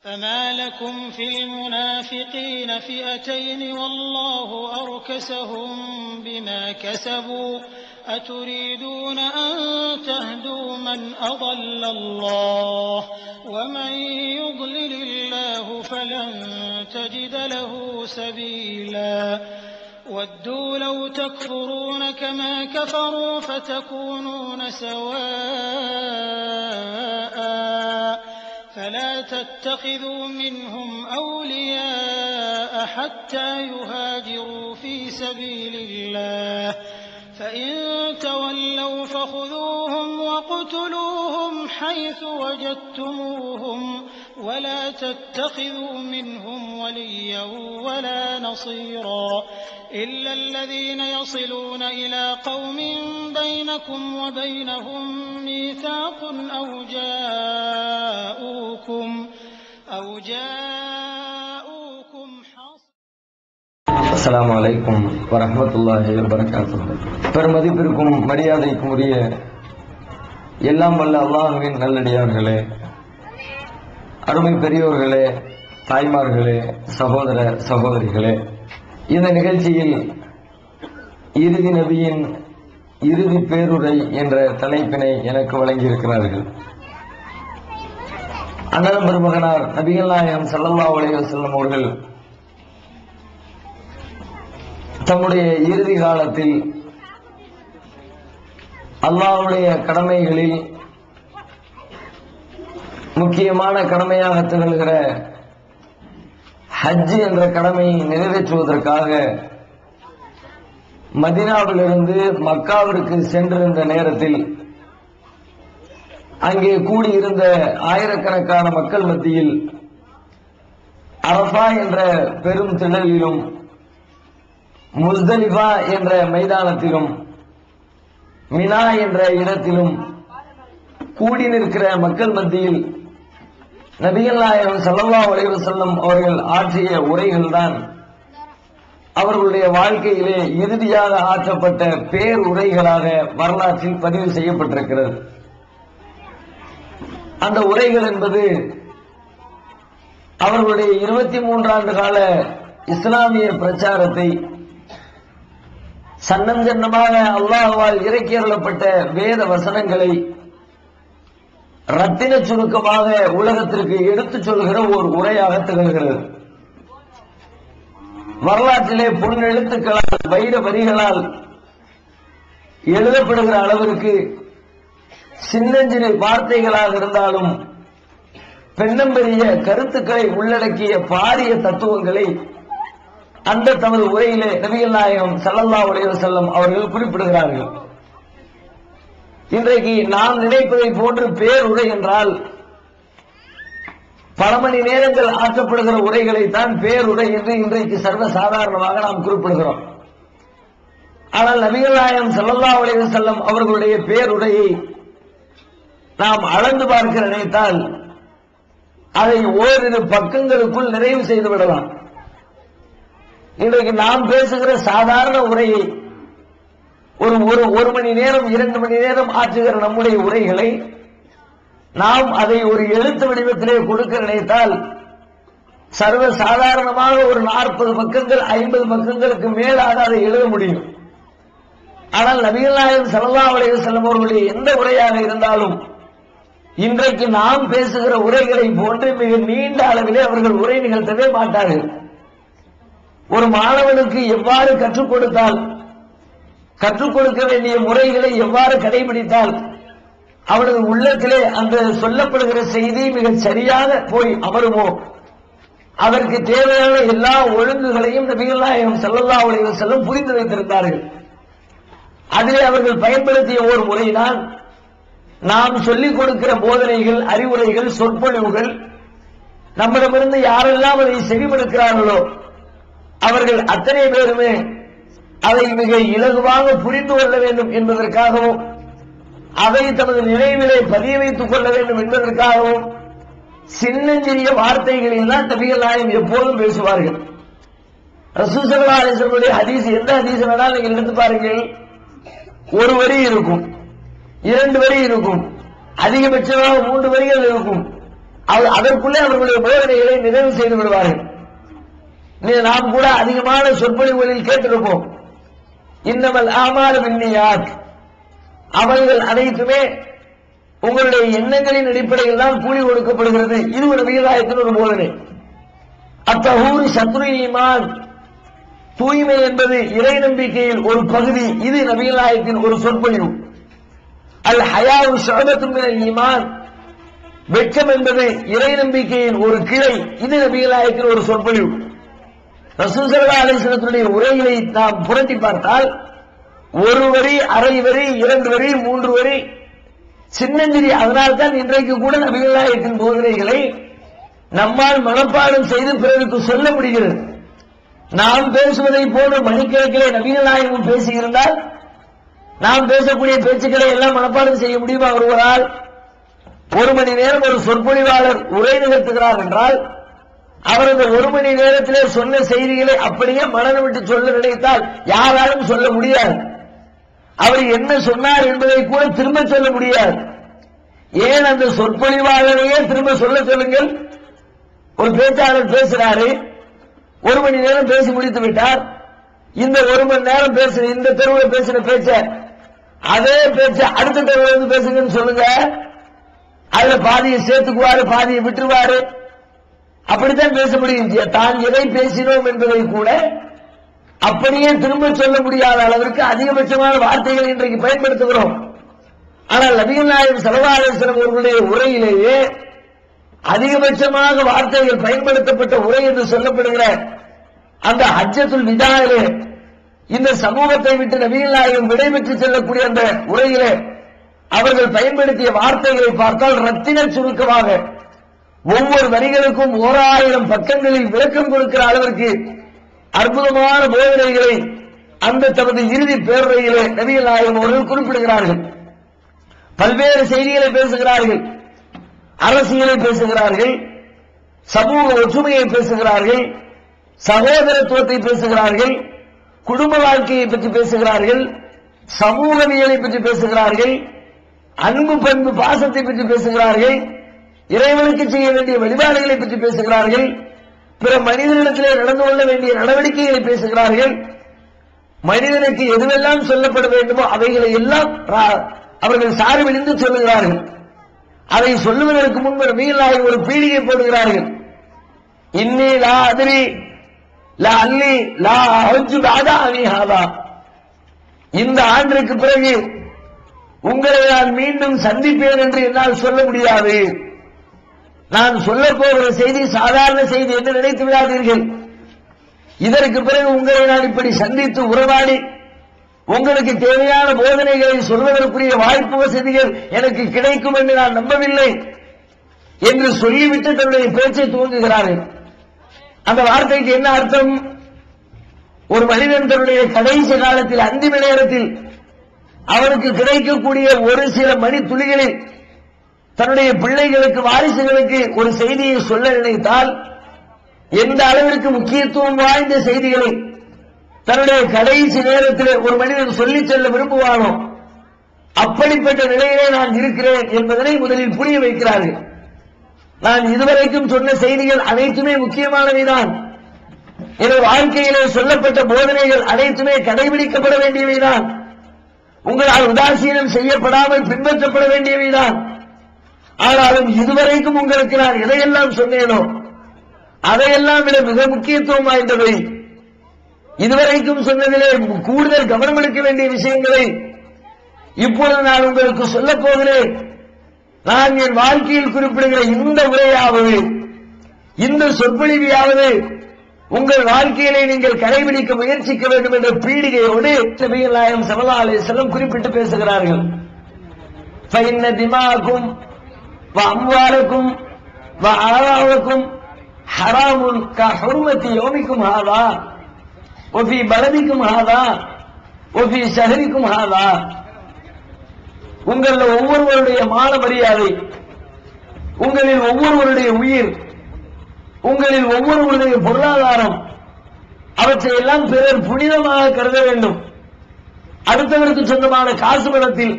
فما لكم في المنافقين فئتين والله أركسهم بما كسبوا أتريدون أن تهدوا من أضل الله ومن يضلل الله فلن تجد له سبيلا ودوا لو تكفرون كما كفروا فتكونون سواء فلا تتخذوا منهم أولياء حتى يهاجروا في سبيل الله فإن تولوا فخذوهم وَاقْتُلُوهُمْ حيث وجدتموهم ولا تتخذوا منهم وليا ولا نصيرا إلا الذين يصلون إلى قوم بينكم وبينهم ميثاق أو جاءوكم அஸ்ஸலாமு அலைக்கும் வரஹ்மத்துல்லாஹி வபரகாத்துஹு. பெருமதிப்பிற்கும் மரியாதைக்கும் உரிய எல்லாம் வல்ல அல்லாஹ்வின் நல்லடியார்களே, அருமை பெரியோர்களே, தாய்மார்களே, சகோதர சகோதரிகளே, இந்த நிகழ்ச்சியில் இறுதி நபியின் இறுதி பேருரை என்ற தலைப்பினை எனக்கு வழங்கியிருக்கிறார்கள். அண்ணன் பெருமகனார் நபிகள் நாயகம் ஸல்லல்லாஹு அலைஹி வஸல்லம் அவர்கள் தம்முடைய இறுதி காலத்தில் அல்லாஹ்வுடைய கடமைகளில் முக்கியமான கடமையாக திகழ்கிற ஹஜ் என்ற கடமையை நிறைவேற்றுவதற்காக மதீனாவிலிருந்து மக்காவிற்கு சென்றிருந்த நேரத்தில் அங்கே கூடியிருந்த ஆயிரக்கணக்கான மக்கள் மத்தியில் அரஃபா என்ற பெரும் திடலிலும் முஸ்தலிஃபா என்ற மைதானத்திலும் மினா என்ற இடத்திலும் கூடி நிற்கிற மக்கள் மத்தியில் நபிகள் நாயகம் ஸல்லல்லாஹு அலைஹி வஸல்லம் அவர்கள் ஆற்றிய உரைகள் தான் அவர்களுடைய வாழ்க்கையிலே இறுதியாக ஆற்றப்பட்ட பேருரைகளாக வரலாற்றில் பதிவு செய்யப்பட்டிருக்கிறது. அந்த உரைகள் என்பது அவர்களுடைய 23 ஆண்டு கால இஸ்லாமிய பிரச்சாரத்தை சன்னம் சன்னமாக அல்லாஹ்வால் இறக்கி அருளப்பட்ட வேத வசனங்களை ரத்தின சுருக்கமாக உலகத்திற்கு எடுத்துச் சொல்கிற ஒரு உரையாக திகழ்கிறது. வரலாற்றிலே பொன்னெழுத்துக்களால் வைர வரிகளால் எழுதப்படுகிற அளவிற்கு சின்னஞ்சிறு வார்த்தைகளாக இருந்தாலும் பெண்ணம்பெரிய கருத்துக்களை உள்ளடக்கிய பாரிய தத்துவங்களை அந்த தமது உரையிலே நபிகள் நாயகம் ஸல்லல்லாஹு அலைஹி வஸல்லம் அவர்கள் குறிப்பிடுகிறார்கள். இன்றைக்கு நாம் நினைப்பதை போன்று பேருரை என்றால் பல மணி நேரங்கள் ஆற்றப்படுகிற உரைகளை தான் பேருரை என்று இன்றைக்கு சர்வ சாதாரணமாக நாம் குறிப்பிடுகிறோம். ஆனால் நபிகள் நாயகம் ஸல்லல்லாஹு அலைஹி வஸல்லம் அவர்களுடைய பேருரையை நாம் அளந்து பார்க்க நினைத்தால் அதை ஓரிரு பக்கங்களுக்குள் நிறைவு செய்து விடலாம். இன்றைக்கு நாம் பேசுகிற சாதாரண உரையை ஒரு மணி நேரம் 2 மணி நேரம் ஆற்றுகிற நம்முடைய உரைகளை நாம் அதை ஒரு எழுத்து வடிவத்திலே கொடுக்க நினைத்தால் சர்வ சாதாரணமாக ஒரு 40 பக்கங்கள் 50 பக்கங்களுக்கு மேலாக அதை எழுத முடியும். ஆனால் நபிகள் நாயகம் ஸல்லல்லாஹு அலைஹி வஸல்லம் அவர்களுடைய எந்த உரையாக இருந்தாலும் இன்றைக்கு நாம் பேசுகிற உரைகளை போன்று மிக நீண்ட அளவிலே அவர்கள் உரை நிகழ்த்தவே மாட்டார்கள். ஒரு மாணவனுக்கு எவ்வாறு கற்றுக் கொடுத்தால், கற்றுக் கொடுக்க வேண்டிய முறைகளை எவ்வாறு கடைபிடித்தால் அவனது உள்ளத்திலே அந்த சொல்லப்படுகிற செய்தி மிக சரியாக போய் அமருமோ அதற்கு தேவையான எல்லா ஒழுங்குகளையும் நபிகள் நாயகம் ஸல்லல்லாஹு அலைஹி வஸல்லம் புரிந்து வைத்திருந்தார்கள். அதிலே அவர்கள் பயன்படுத்திய ஒரு முறைதான் நாம் சொல்லிக் கொடுக்கிற போதனைகள், அறிவுரைகள், சொற்பொழிவுகள் நம்மிடமிருந்து யாரெல்லாம் அதை செவிமடுக்கிறார்களோ அவர்கள் அத்தனை பேருமே அதை மிக இலகுவாக புரிந்து கொள்ள வேண்டும் என்பதற்காகவும் அதை தமது நினைவிலே பதிய வைத்துக் கொள்ள வேண்டும் என்பதற்காகவும் சின்னஞ்சிறிய வார்த்தைகளில் தான் நபிகள் நாயகம் எப்போதும் பேசுவார்கள். ரசூல் ஸல்லல்லாஹு அலைஹி வஸல்லம் ஹதீஸ் எந்த ஹதீஸ் வேணாலும் நீங்கள் எடுத்து பாருங்கள், ஒரு வரி இருக்கும், 2 வரி இருக்கும், அதிகபட்சமாக 3 வரிகள் இருக்கும். அதற்குள்ளே அவர்களுடைய போதனைகளை நிறைவு செய்து விடுவார்கள். நாம் கூட அதிகமான சொற்பொழிவுகளில் கேட்டிருப்போம், இன்னமல் ஆமாலு பின்னியாத், அமல்கள் அனைத்துமே உங்களுடைய எண்ணங்களின் அடிப்படையில் தான் கூலி கொடுக்கப்படுகிறது. இது ஒரு நபிகளாயத்தின் ஒரு போதனை. அத்தஹூரு சத்ரு ஈமான், தூய்மை என்பது இறை நம்பிக்கையில் ஒரு பகுதி. இது நபிகளாயத்தின் ஒரு சொற்பொழிவு. அல் ஹயாவு ஷுஅபத்தும் மினல் ஈமான், வெட்கம் என்பது இறை நம்பிக்கையின் ஒரு கிளை. இது நபிகளாயத்தின் ஒரு சொற்பொழிவு. ரசூல் ஸல்லல்லாஹு அலைஹி வஸல்லம் உரைகளை நாம் புரட்டி பார்த்தால் ஒரு வரி, அரை வரி, 2 வரி, 3 வரி, சின்னஞ்சிறி. அதனால்தான் இன்றைக்கு கூட நபிகளாயத்தின் போதனைகளை நம்மால் மனப்பாடம் செய்து பிறருக்கு சொல்ல முடிகிறது. நாம் பேசுவதை போல மணிக்கணக்கிலே நபிகள் நாயகம் பேசியிருந்தால் நாம் பேசக்கூடிய பேச்சுக்களை எல்லாம் மனப்பாடம் செய்ய முடியுமா ஒருவரால்? 1 மணி நேரம் ஒரு சொற்பொழிவாளர் உரை நிகழ்த்துகிறார் என்றால் அவர் அந்த 1 மணி நேரத்திலே சொன்ன செய்திகளை அப்படியே மனதை விட்டு சொல்ல நினைத்தால் யாராலும் சொல்ல முடியாது. அவர் என்ன சொன்னார் என்பதை கூட திரும்ப சொல்ல முடியாது. ஏன் அந்த சொற்பொழிவாளரையே திரும்ப சொல்ல சொல்லுங்கள். ஒரு பேச்சாளர் பேசுறாரு, 1 மணி நேரம் பேசி முடித்து விட்டார். இந்த 1 மணி நேரம் பேசுற இந்த தெருவில் பேசின பேச்ச அதே பேச்ச அடுத்த தெருவில் இருந்து பேசுங்கன்னு சொல்லுங்க. அதுல பாதியை சேர்த்துக்குவாரு, பாதியை விட்டுருவாரு. அப்படித்தான் பேச முடியும். தான் எதை பேசினோம் என்பதை கூட அப்படியே திரும்ப சொல்ல முடியாத அளவிற்கு அதிகபட்சமான வார்த்தைகளை இன்றைக்கு பயன்படுத்துகிறோம். ஆனால் நபிகள் நாயகம் ஸல்லல்லாஹு அலைஹி வஸல்லம் அவர்களுடைய உரையிலேயே அதிகபட்சமாக வார்த்தைகள் பயன்படுத்தப்பட்ட உரை என்று சொல்லப்படுகிற அந்த ஹஜ்ஜத்துல் விதாயிலே இந்த சமூகத்தை விட்டு நபிகள் நாயகம் விடைபெற்று செல்லக்கூடிய அந்த உரையிலே அவர்கள் பயன்படுத்திய வார்த்தைகளை பார்த்தால் ரத்தின சுருக்கமாக ஒவ்வொரு வரிகளுக்கும் 1000 பக்கங்களில் விளக்கம் கொடுக்கிற அளவிற்கு அற்புதமான போதனைகளை அந்த தமது இறுதி பேருரையிலே நபிகள் நாயகம் அவர்கள் குறிப்பிடுகிறார்கள். பல்வேறு செய்திகளை பேசுகிறார்கள், அரசியலை பேசுகிறார்கள், சமூக ஒற்றுமையை பேசுகிறார்கள், சகோதரத்துவத்தை பேசுகிறார்கள், குடும்ப வாழ்க்கையை பற்றி பேசுகிறார்கள், சமூகவியலை பற்றி பேசுகிறார்கள், அன்பு பண்பு பாசத்தை பற்றி பேசுகிறார்கள், இறைவனுக்கு செய்ய வேண்டிய வழிபாடுகளை பற்றி பேசுகிறார்கள், பிற மனிதனிடத்திலே நடந்து கொள்ள வேண்டிய நடவடிக்கைகளை பேசுகிறார்கள், மனிதனுக்கு எதுவெல்லாம் சொல்லப்பட வேண்டுமோ அவைகளை எல்லாம் அவர்கள் சார்பிலிருந்து சொல்லுகிறார்கள். அதை சொல்லுவதற்கு முன்பு நபிகள் நாயகம் ஒரு பீடிகை போடுகிறார்கள். இன்னி லா அத்ரி லா அல்லி லா ஹஜ்ஜு பஅத அமி ஹாதா, இந்த ஆண்டிற்கு பிறகு உங்களை நான் மீண்டும் சந்திப்பேன் என்று என்னால் சொல்ல முடியாது. நான் சொல்ல போகிற செய்தி சாதாரண செய்தி என்று நினைத்து விடாதீர்கள். இதற்கு பிறகு உங்களை நான் இப்படி சந்தித்து உறவாடி உங்களுக்கு தேவையான போதனைகளை சொல்வதற்குரிய வாய்ப்பு வசதிகள் எனக்கு கிடைக்கும் என்று நான் நம்பவில்லை என்று சொல்லிவிட்டு தன்னுடைய பேச்சை துவங்குகிறார்கள். அந்த வார்த்தைக்கு என்ன அர்த்தம்? ஒரு மனிதன் தன்னுடைய கடைசி காலத்தில் அந்திம நேரத்தில் அவனுக்கு கிடைக்கக்கூடிய ஒரு சில மணி துளிகளில் தன்னுடைய பிள்ளைகளுக்கு வாரிசுகளுக்கு ஒரு செய்தியை சொல்ல நினைத்தால் எந்த அளவிற்கு முக்கியத்துவம் வாய்ந்த செய்திகளை தன்னுடைய கடைசி நேரத்தில் ஒரு மனிதன் சொல்லிச் செல்ல விரும்புவானோ அப்படிப்பட்ட நிலையிலே நான் இருக்கிறேன் என்பதனை முதலில் புரிய வைக்கிறார்கள். நான் இதுவரைக்கும் சொன்ன செய்திகள் அனைத்துமே முக்கியமானவைதான். என் வாழ்க்கையிலே சொல்லப்பட்ட போதனைகள் அனைத்துமே கடைபிடிக்கப்பட வேண்டியவைதான். உங்களால் உதாசீனம் செய்யப்படாமல் பின்பற்றப்பட வேண்டியவைதான். ஆனாலும் இதுவரைக்கும் உங்களுக்கு நான் எதையெல்லாம் சொன்னேனோ அதையெல்லாம் விட மிக முக்கியத்துவம் வாய்ந்தவை, இதுவரைக்கும் சொன்னதிலே கூடுதல் கவனம் எடுக்க வேண்டிய விஷயங்களை இப்பொழுது நான் உங்களுக்கு சொல்லப் போகிறேன். நான் என் வாழ்க்கையில் குறிப்பிடுகிற இந்த உரையாவது, இந்த சொற்பொழிவையாவது உங்கள் வாழ்க்கையிலே நீங்கள் கடைபிடிக்க முயற்சிக்க வேண்டும் என்ற பீடிகையோடு நபிகள் நாயகம் ஸல்லல்லாஹு அலைஹி வஸல்லம் குறிப்பிட்டு பேசுகிறார்கள். فإن دماءكم وأموالكم وأعراضكم حرام كحرمة يومكم هذا وفي بلدكم هذا وفي شهركم هذا. உங்களில் ஒவ்வொருவருடைய மான மரியாதை, உங்களில் ஒவ்வொருவருடைய உயிர், உங்களில் ஒவ்வொருவருடைய பொருளாதாரம், அவற்றையெல்லாம் பிறர் புனிதமாக கருத வேண்டும். அடுத்தவருக்கு சொந்தமான காசு பணத்தில்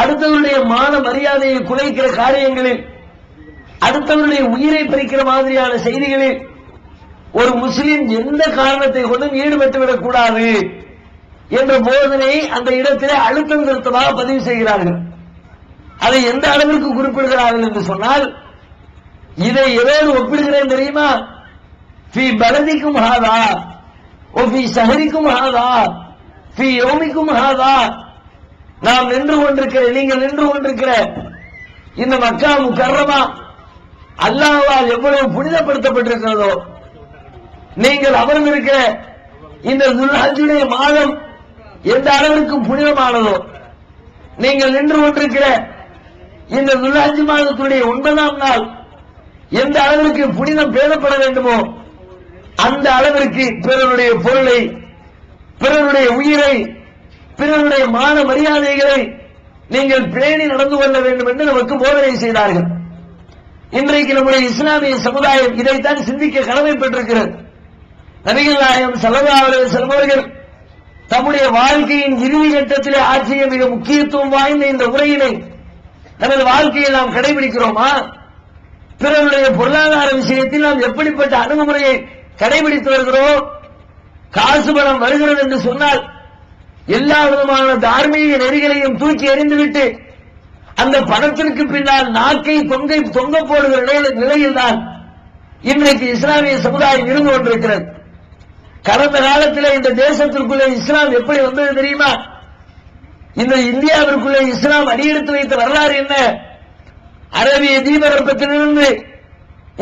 அடுத்தவருடைய மான மரியாதையை குலைக்கிற காரியங்களில் அடுத்தவருடைய உயிரை பறிக்கிற மாதிரியான செய்திகளில் ஒரு முஸ்லிம் எந்த காரணத்தை கொண்டும் ஈடுபட்டுவிடக் கூடாது என்ற போதனையை அந்த இடத்திலே அழுத்தம் திருத்தமாக பதிவு செய்கிறார்கள். அதை எந்த அளவிற்கு குறிப்பிடுகிறார்கள் என்று சொன்னால், இதை எதோடு ஒப்பிடுகிறேன் தெரியுமா? ஃபி பலதிக்கும் ஹாதா ஓ ஃபி ஷஹரிக்கும் ஹாதா ஃபி யௌமிக்கும் ஹாதா. நாம் நின்று கொண்டிருக்கிற, நீங்கள் நின்று கொண்டிருக்கிற இந்த மக்கா முக்கர்ரமா அல்லாஹ்வால் எவ்வளவு புனிதப்படுத்தப்பட்டிருக்கிறதோ, நீங்கள் அமர்ந்திருக்கிற இந்த துல்ஹஜ்ஜுடைய மாதம் எந்த அளவிற்கு புனிதமானதோ, நீங்கள் நின்று கொண்டிருக்கிற இந்த துல்ஹஜ் மாதத்துடைய 9ஆம் நாள் எந்த அளவிற்கு புனிதம் பேணப்பட வேண்டுமோ அந்த அளவிற்கு பிறருடைய பொருளை, பிறருடைய உயிரை, பிறருடைய மான மரியாதைகளை நீங்கள் பேணி நடந்து கொள்ள வேண்டும் என்று நமக்கு போதனை செய்தார்கள். இன்றைக்கு நம்முடைய இஸ்லாமிய சமுதாயம் இதைத்தான் சிந்திக்க கடமைப்பட்டிருக்கிறது. நபிகள் நாயகம் ஸல்லல்லாஹு அலைஹி வஸல்லம் அவர்கள் தம்முடைய வாழ்க்கையின் இறுதி கட்டத்திலே ஆற்றிய மிக முக்கியத்துவம் வாய்ந்த இந்த உரையினை நமது வாழ்க்கையில் நாம் கடைபிடிக்கிறோமா? பிறருடைய பொருளாதார விஷயத்தில் நாம் எப்படிப்பட்ட அணுகுமுறையை கடைபிடித்து வருகிறோம்? காசு பணம் வருகிறது என்று சொன்னால் எல்லா விதமான தார்மீக நெறிகளையும் தூக்கி எறிந்துவிட்டு அந்த பணத்திற்கு பின்னால் நாக்கை தொங்க போடுகிற நிலையில்தான் இன்றைக்கு இஸ்லாமிய சமுதாயம் இருந்து கொண்டிருக்கிறது. கடந்த காலத்தில் இந்த தேசத்திற்குள்ளே இஸ்லாம் எப்படி வந்தது தெரியுமா? இந்த இந்தியாவிற்குள்ளே இஸ்லாம் அடியெடுத்து வைத்த வரலாறு என்ன? அரபிய தீபகற்பத்திலிருந்து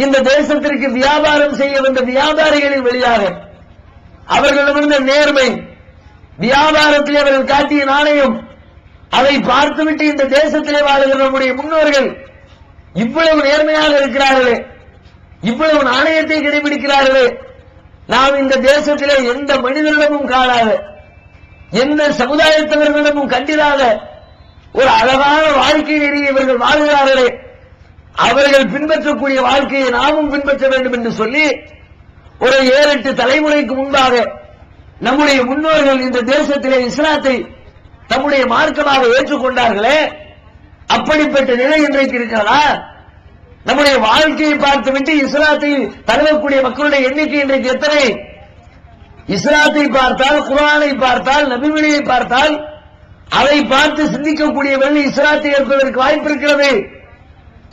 இந்த தேசத்திற்கு வியாபாரம் செய்ய வந்த வியாபாரிகளின் வழியாக அவர்களிடமிருந்த நேர்மை, வியாபாரத்திலே அவர்கள் காட்டிய நாணயம், அதை பார்த்துவிட்டு இந்த தேசத்திலே வாழுகிற நம்முடைய முன்னோர்கள் இவ்வளவு நேர்மையாக இருக்கிறார்களே, இவ்வளவு நாணயத்தை கடைபிடிக்கிறார்களே, நாம் இந்த தேசத்திலே எந்த மனிதனிடமும் காணாத, எந்த சமுதாயத்தவர்களிடமும் கண்டிராத ஒரு அழகான வாழ்க்கை நெறியை இவர்கள் வாழ்கிறார்களே, அவர்கள் பின்பற்றக்கூடிய வாழ்க்கையை நாமும் பின்பற்ற வேண்டும் என்று சொல்லி ஒரு 7-8 தலைமுறைக்கு முன்பாக நம்முடைய முன்னோர்கள் இந்த தேசத்திலே இஸ்லாத்தை தம்முடைய மார்க்கமாக ஏற்றுக்கொண்டார்களே, அப்படிப்பட்ட நிலை இன்றைக்கு இருக்கிறதா? நம்முடைய வாழ்க்கையை பார்த்துவிட்டு இஸ்லாத்தை தழுவக்கூடிய மக்களுடைய எண்ணிக்கை இன்றைக்கு எத்தனை? இஸ்லாத்தை பார்த்தால், குர்ஆனை பார்த்தால், நபிமொழியை பார்த்தால், அதை பார்த்து சிந்திக்கக்கூடியவர்கள் இஸ்லாத்தை ஏற்பதற்கு வாய்ப்பு இருக்கிறது.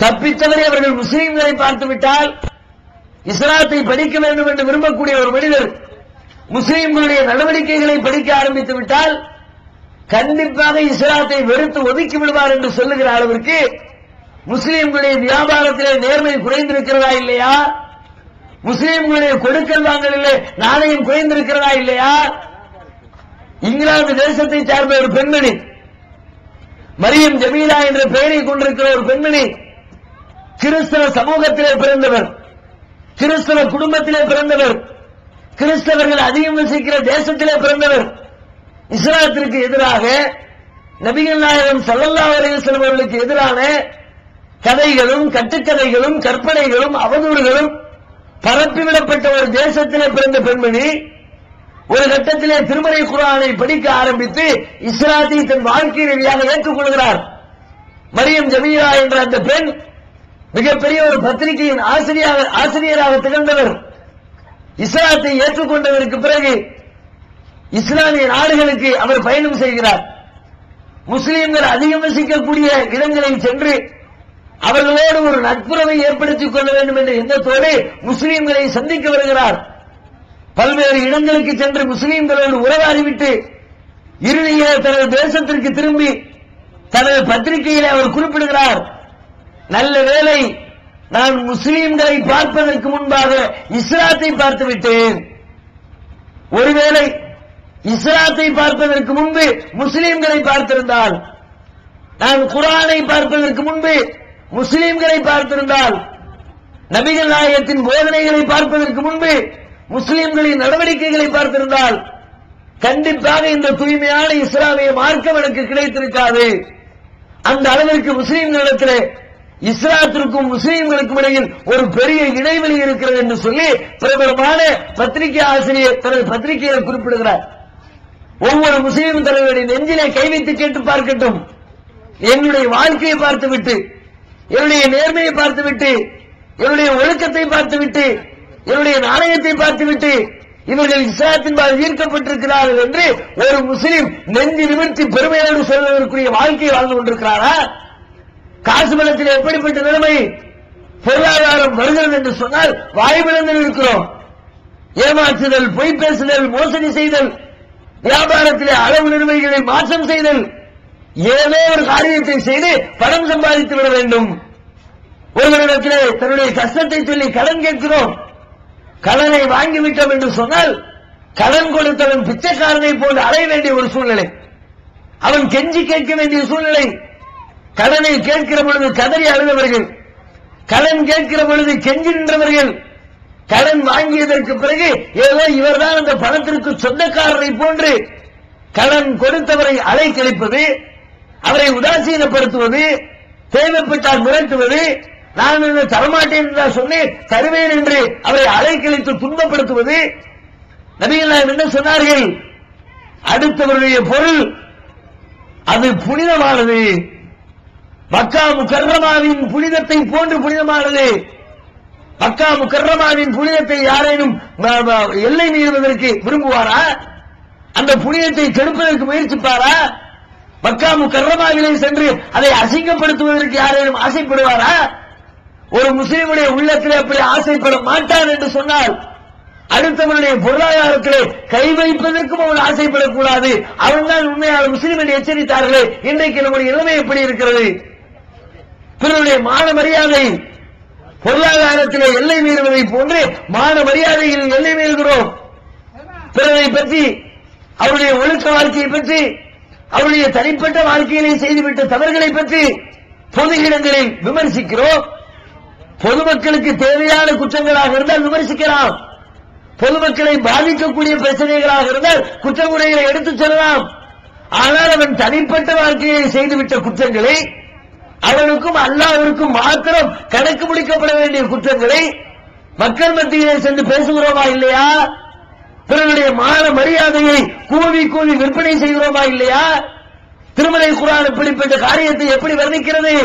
தப்பித்தவரை அவர்கள் முஸ்லீம்களை பார்த்து விட்டால், இஸ்லாத்தை படிக்க வேண்டும் என்று விரும்பக்கூடிய ஒரு மனிதர் முஸ்லீம்களுடைய நடவடிக்கைகளை படிக்க ஆரம்பித்து விட்டால் கண்டிப்பாக இஸ்லாத்தை வெறுத்து ஒதுக்கி விடுவார் என்று சொல்லுகிற அளவிற்கு முஸ்லீம்களுடைய வியாபாரத்திலே நேர்மை குறைந்திருக்கிறதா இல்லையா? முஸ்லீம்களுடைய கொடுக்கல் வாங்கலிலே நாணயம் குறைந்திருக்கிறதா இல்லையா? இங்கிலாந்து தேசத்தை சார்ந்த ஒரு பெண்மணி, மரியம் ஜமீலா என்ற பெயரை கொண்டிருக்கிற ஒரு பெண்மணி, கிறிஸ்தவ சமூகத்திலே பிறந்தவர், கிறிஸ்தவ குடும்பத்திலே பிறந்தவர், கிறிஸ்தவர்கள் அதிகம் வசிக்கிற தேசத்திலே பிறந்தவர். இஸ்லாத்திற்கு எதிராக நபிகள் நாயகம் ஸல்லல்லாஹு அலைஹி வஸல்லம் அவர்களுக்கு எதிரான கதைகளும் கட்டுக்கதைகளும் கற்பனைகளும் அவதூறுகளும் பரப்பிவிடப்பட்ட ஒரு தேசத்திலே பிறந்த பெண்மணி ஒரு கட்டத்திலே திருமறை குர்ஆனை படிக்க ஆரம்பித்து இஸ்லாத்தை தன் வாழ்க்கை நெறியாக ஏற்றுக்கொள்கிறார். மரியம் ஜமீலா என்ற அந்த பெண் மிகப்பெரிய ஒரு பத்திரிகையின் ஆசிரியராக திகழ்ந்தவர். இஸ்லாத்தை ஏற்றுக்கொண்டதற்கு பிறகு இஸ்லாமிய நாடுகளுக்கு அவர் பயணம் செய்கிறார். முஸ்லீம்கள் அதிகம் வசிக்கக்கூடிய இடங்களில் சென்று அவர்களோடு ஒரு நட்புறவை ஏற்படுத்திக் கொள்ள வேண்டும் என்ற எண்ணத்தோடு முஸ்லீம்களை சந்திக்க வருகிறார். பல்வேறு இடங்களுக்கு சென்று முஸ்லீம்களோடு உறவாடிவிட்டு இறுதியில் தனது தேசத்திற்கு திரும்பி தனது பத்திரிகையில் அவர் குறிப்பிடுகிறார், நல்ல வேளை நான் முஸ்லீம்களை பார்ப்பதற்கு முன்பாக இஸ்லாத்தை பார்த்து விட்டேன். ஒருவேளை இஸ்லாத்தை பார்ப்பதற்கு முன்பு முஸ்லீம்களை பார்த்திருந்தால், நான் குர்ஆனை பார்ப்பதற்கு முன்பு முஸ்லீம்களை பார்த்திருந்தால், நபிகள் நாயகத்தின் போதனைகளை பார்ப்பதற்கு முன்பு முஸ்லீம்களின் நடவடிக்கைகளை பார்த்திருந்தால் கண்டிப்பாக இந்த தூய்மையான இஸ்லாமிய மார்க்கம் எனக்கு கிடைத்திருக்காது. அந்த அளவிற்கு முஸ்லீம்களிடத்திலே இஸ்லாத்திற்கும் முஸ்லீம்களுக்கும் இடையில் ஒரு பெரிய இடைவெளி இருக்கிறது என்று சொல்லி பிரபலமான பத்திரிகை ஆசிரியர் தனது பத்திரிகையில் குறிப்பிடுகிறார். ஒவ்வொரு முஸ்லீம் தலைவருடைய நெஞ்சிலே கை வைத்து கேட்டு பார்க்கட்டும், என்னுடைய வாழ்க்கையை பார்த்துவிட்டு என்னுடைய நேர்மையை பார்த்துவிட்டு, என்னுடைய ஒழுக்கத்தை பார்த்துவிட்டு, என்னுடைய நாணயத்தை பார்த்துவிட்டு இவர்கள் இஸ்லாத்தின்பால் ஈர்க்கப்பட்டிருக்கிறார்கள் என்று ஒரு முஸ்லிம் நெஞ்சு நிமிர்த்தி பெருமையோடு சொல்வதற்குரிய வாழ்க்கையை வாழ்ந்து கொண்டிருக்கிறாரா? காசு பணத்தில் எப்படிப்பட்ட நிலைமை, பொருளாதாரம் வருகிறது என்று சொன்னால் வாய்ப்பிழந்து இருக்கிறோம். ஏமாற்றுதல், பொய் பேசுதல், மோசடி செய்தல், வியாபாரத்திலே அளவு நிர்ணயங்களை மாற்றம் செய்தல், ஏதோ ஒரு காரியத்தை செய்து பணம் சம்பாதித்து விட வேண்டும். ஒருவரிடத்திலே தன்னுடைய கஷ்டத்தை சொல்லி கடன் கேட்கிறோம். கடனை வாங்கிவிட்டோம் என்று சொன்னால் கடன் கொடுத்தவன் பிச்சைக்காரனை போன்று அடைய வேண்டிய ஒரு சூழ்நிலை, அவன் கெஞ்சி கேட்க வேண்டிய சூழ்நிலை. கடனை கேட்கிற பொழுது கதறி அழுதவர்கள், கடன் கேட்கிற பொழுது கெஞ்சி நின்றவர்கள், கடன் வாங்கியதற்கு பிறகு ஏதோ இவர்தான் அந்த பணத்திற்கு சொந்தக்காரரை போன்று கடன் கொடுத்தவரை அலைக்கழிப்பது, அவரை உதாசீனப்படுத்துவது, தேவைப்பட்டால் மிரட்டுவது, நான் தரமாட்டேன் என்று சொன்னேன் தருவேன் என்று அவரை அலைக்கழித்து துன்பப்படுத்துவது. நபிகள் நாயகம் என்ன சொன்னார்கள்? அடுத்தவருடைய பொருள் அது புனிதமானது, மக்கா முக்கர்ரமாவின் புனிதத்தை போன்று புனிதமானது. மக்கா முக்கர்ரமாவின் புனிதத்தை யாரேனும் எல்லை மீறுவதற்கு விரும்புவாரா? அந்த புனிதத்தை கெடுப்பதற்கு முயற்சிப்பாரா? மக்கா முக்கர்ரமாவிலே சென்று அதை அசிங்கப்படுத்துவதற்கு யாரேனும் ஆசைப்படுவாரா? ஒரு முஸ்லிமுடைய உள்ளத்திலே அப்படி ஆசைப்பட மாட்டான் என்று சொன்னால் அடுத்தவனுடைய பொருளாதாரத்திலே கை வைப்பதற்கும் அவன் ஆசைப்படக்கூடாது. அவன்தான் உண்மையான முஸ்லிம் என்று எச்சரித்தார்களே. இன்றைக்கு நம்முடைய நிலைமை எப்படி இருக்கிறது? பிறருடைய மான மரியாதை பொருளாதாரத்திலே எல்லை மீறுவதை போன்று மான மரியாதையில் எல்லை மீறுகிறோம். பிறரை பற்றி, அவருடைய ஒழுக்க வாழ்க்கையை பற்றி, அவருடைய தனிப்பட்ட வாழ்க்கையிலே செய்துவிட்ட தவறுகளை பற்றி பொது இடங்களில் விமர்சிக்கிறோம். பொதுமக்களுக்கு தேவையான குற்றங்களாக இருந்தால் விமர்சிக்கலாம், பொதுமக்களை பாதிக்கக்கூடிய பிரச்சனைகளாக இருந்தால் குற்றமுறைகளை எடுத்துச் சொல்லலாம். ஆனால் அவன் தனிப்பட்ட வாழ்க்கையை செய்துவிட்ட குற்றங்களை, அவனுக்கும் அல்லாஹ்விற்கும் மாத்திரம் கணக்கு முடிக்கப்பட வேண்டிய குற்றங்களை மக்கள் மத்தியிலே சென்று பேசுகிறோமா இல்லையா? பிறருடைய மான மரியாதையை கூவி கூவி விற்பனை செய்கிறோமா இல்லையா? திருமலை குர்ஆன் இப்படிப்பட்ட காரியத்தை எப்படி வர்ணிக்கிறது?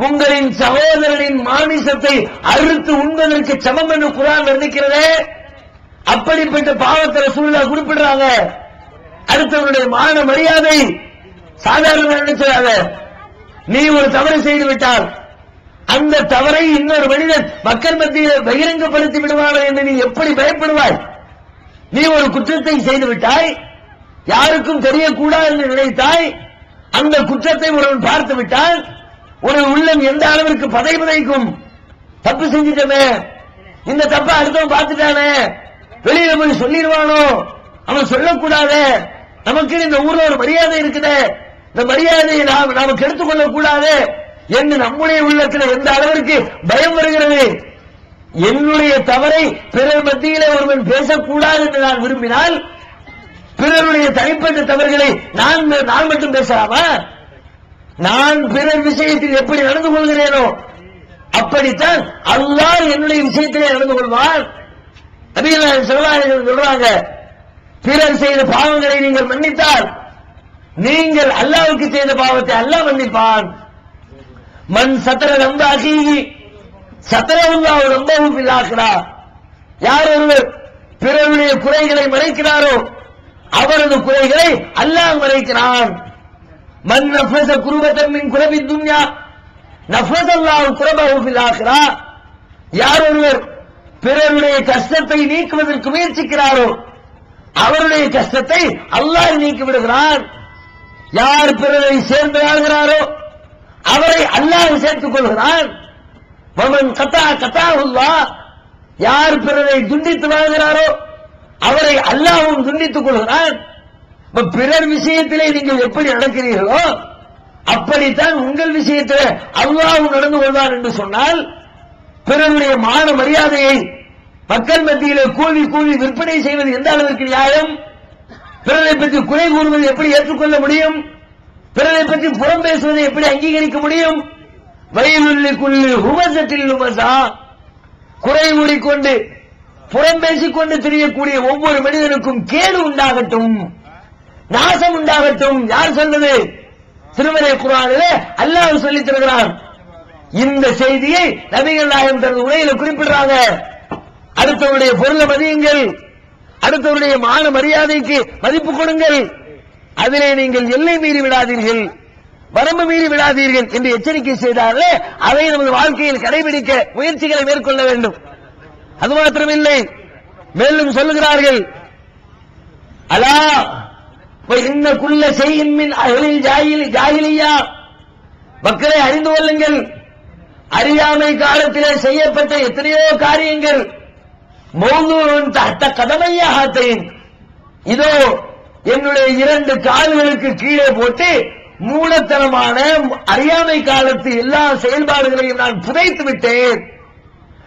உங்களின் சகோதரனின் மாமிசத்தை அறுத்து உண்பதற்கு சமம் என்று குர்ஆன் வர்ணிக்கிறதே. அப்படிப்பட்ட பாவத்தை ரசூலுல்லாஹ் குறிப்பிடுறாங்க. அடுத்தவருடைய மான மரியாதை சாதாரண நினைச்சாங்க. நீ ஒரு தவறு செய்து விட்டால் அந்த தவறை இன்னொரு மனிதன் மக்கள் மத்தியில் பகிரங்கப்படுத்தி விடுவானோ என்று நீ எப்படி பயப்படுவாய்? நீ ஒரு குற்றத்தை செய்து விட்டாய், யாருக்கும் தெரியக்கூடாது என்று நினைத்தாய், அந்த குற்றத்தை ஒருவன் பார்த்து விட்டால் ஒரு உள்ளம் எந்த அளவிற்கு பதைக்கும்? தப்பு செஞ்சிட்டமே, இந்த தப்பை அடுத்தவன் பார்த்துட்டானே, வெளியில போய் சொல்லிடுவானோ, அவன் சொல்லக்கூடாது, நமக்கு இந்த ஊர்ல ஒரு மரியாதை இருக்குது, இந்த மரியாதையை நாம கெடுத்துக் கொள்ளக் கூடாது என்று நம்முடைய உள்ளத்தில் எந்த அளவிற்கு பயம் வருகிறது? என்னுடைய தவறை பிறர் மத்தியிலே ஒருவன் பேசக்கூடாது என்று நான் விரும்பினால் பிறருடைய தனிப்பட்ட தவறுகளை நான் மட்டும் பேசலாமா? நான் பிறர் விஷயத்தில் எப்படி நடந்து கொள்கிறேனோ அப்படித்தான் அல்லாஹ் என்னுடைய விஷயத்திலே நடந்து கொள்வான். நபிகள் நாயகம் ஸல்லல்லாஹு அலைஹி வஸல்லம் சொல்றாங்க, பிறர் செய்த பாவங்களை நீங்கள் மன்னித்தால் நீங்கள் அல்லாஹ்வுக்கு செய்த பாவத்தை அல்லாஹ் மன்னிப்பான். மன் சத்தர நம்ப அகீஹி சத்தரல்லாஹு நம்பஹு ஃபில் ஆখিরা. யார் ஒருவர் பிறருடைய குறைகளை மறைக்கிறாரோ அவரது குறைகளை அல்லாஹ் மறைக்கிறான். மன் நஃபஸ குர்பத்தன் மின் குரபி துன்யா நஃபஸல்லாஹு குரபஹு ஃபில் ஆখিরা. யார் ஒருவர் பிறருடைய கஷ்டத்தை நீக்குவதற்கு முயற்சிக்கிறாரோ அவருடைய கஷ்டத்தை அல்லாஹ் நீக்கி விடுகிறான். யார் பிறரை சேர்ந்து வாழ்கிறாரோ அவரை அல்லாஹ் சேர்த்துக் கொள்கிறான். வமன் கதா கதாஹுல்லாஹ். யார் பிறரை துண்டித்து வாழ்கிறாரோ அவரை அல்லாஹ்வும் துண்டித்துக் கொள்கிறான். பிறர் விஷயத்திலே நீங்கள் எப்படி நடக்கிறீர்களோ அப்படித்தான் உங்கள் விஷயத்திலே அல்லாஹ்வும் நடந்து கொள்வான் என்று சொன்னால் பிறருடைய மான மரியாதையை மக்கள் மத்தியிலே கூவி கூவி விற்பனை செய்வது எந்த அளவிற்கு நியாயம்? பிறரை பற்றி குறை கூறுவது எப்படி ஏற்றுக்கொள்ள முடியும்? பிறரை பற்றி புறம் பேசுவதை எப்படி அங்கீகரிக்க முடியும்? வயலுள்ளிக்குள்ளி ஹுமசத்தில் லுமசா. குறை கூறிக்கொண்டு புறம் பேசிக்கொண்டு தெரியக்கூடிய ஒவ்வொரு மனிதனுக்கும் கேடு உண்டாகட்டும், நாசம் உண்டாகட்டும். யார் சொன்னது? திருமறை குர்ஆனிலே அல்லாஹ் சொல்லித் தருகிறான். இந்த செய்தியை நபிகள் நாயகம் தனது உரையில குறிப்பிடுறாங்க. அடுத்தவருடைய பொருளை மதியுங்கள், அடுத்தவருடைய மான மரியாதைக்கு மதிப்பு கொடுங்கள், அதிலே நீங்கள் எல்லை மீறி விடாதீர்கள், வரம்பு மீறி விடாதீர்கள் என்று எச்சரிக்கை செய்தார்களே, அதை நமது வாழ்க்கையில் கடைபிடிக்க முயற்சிகளை மேற்கொள்ள வேண்டும். அது மாத்திரமில்லை, மேலும் சொல்லுகிறார்கள், அலா இன்ன குல்ல ஷைஇன் மின் அஹ்லில் ஜாஹிலிய்யா, மக்களை அறிந்து கொள்ளுங்கள், அறியாமை காலத்திலே செய்யப்பட்ட எத்தனையோ காரியங்கள் மௌதூஉன் தஹ்த கதமையாஹத்தைன், இதோ என்னுடைய 2 கால்களுக்கு கீழே போட்டு மூலத்தனமான அறியாமை காலத்து எல்லா செயல்பாடுகளையும் நான் புதைத்து விட்டேன்.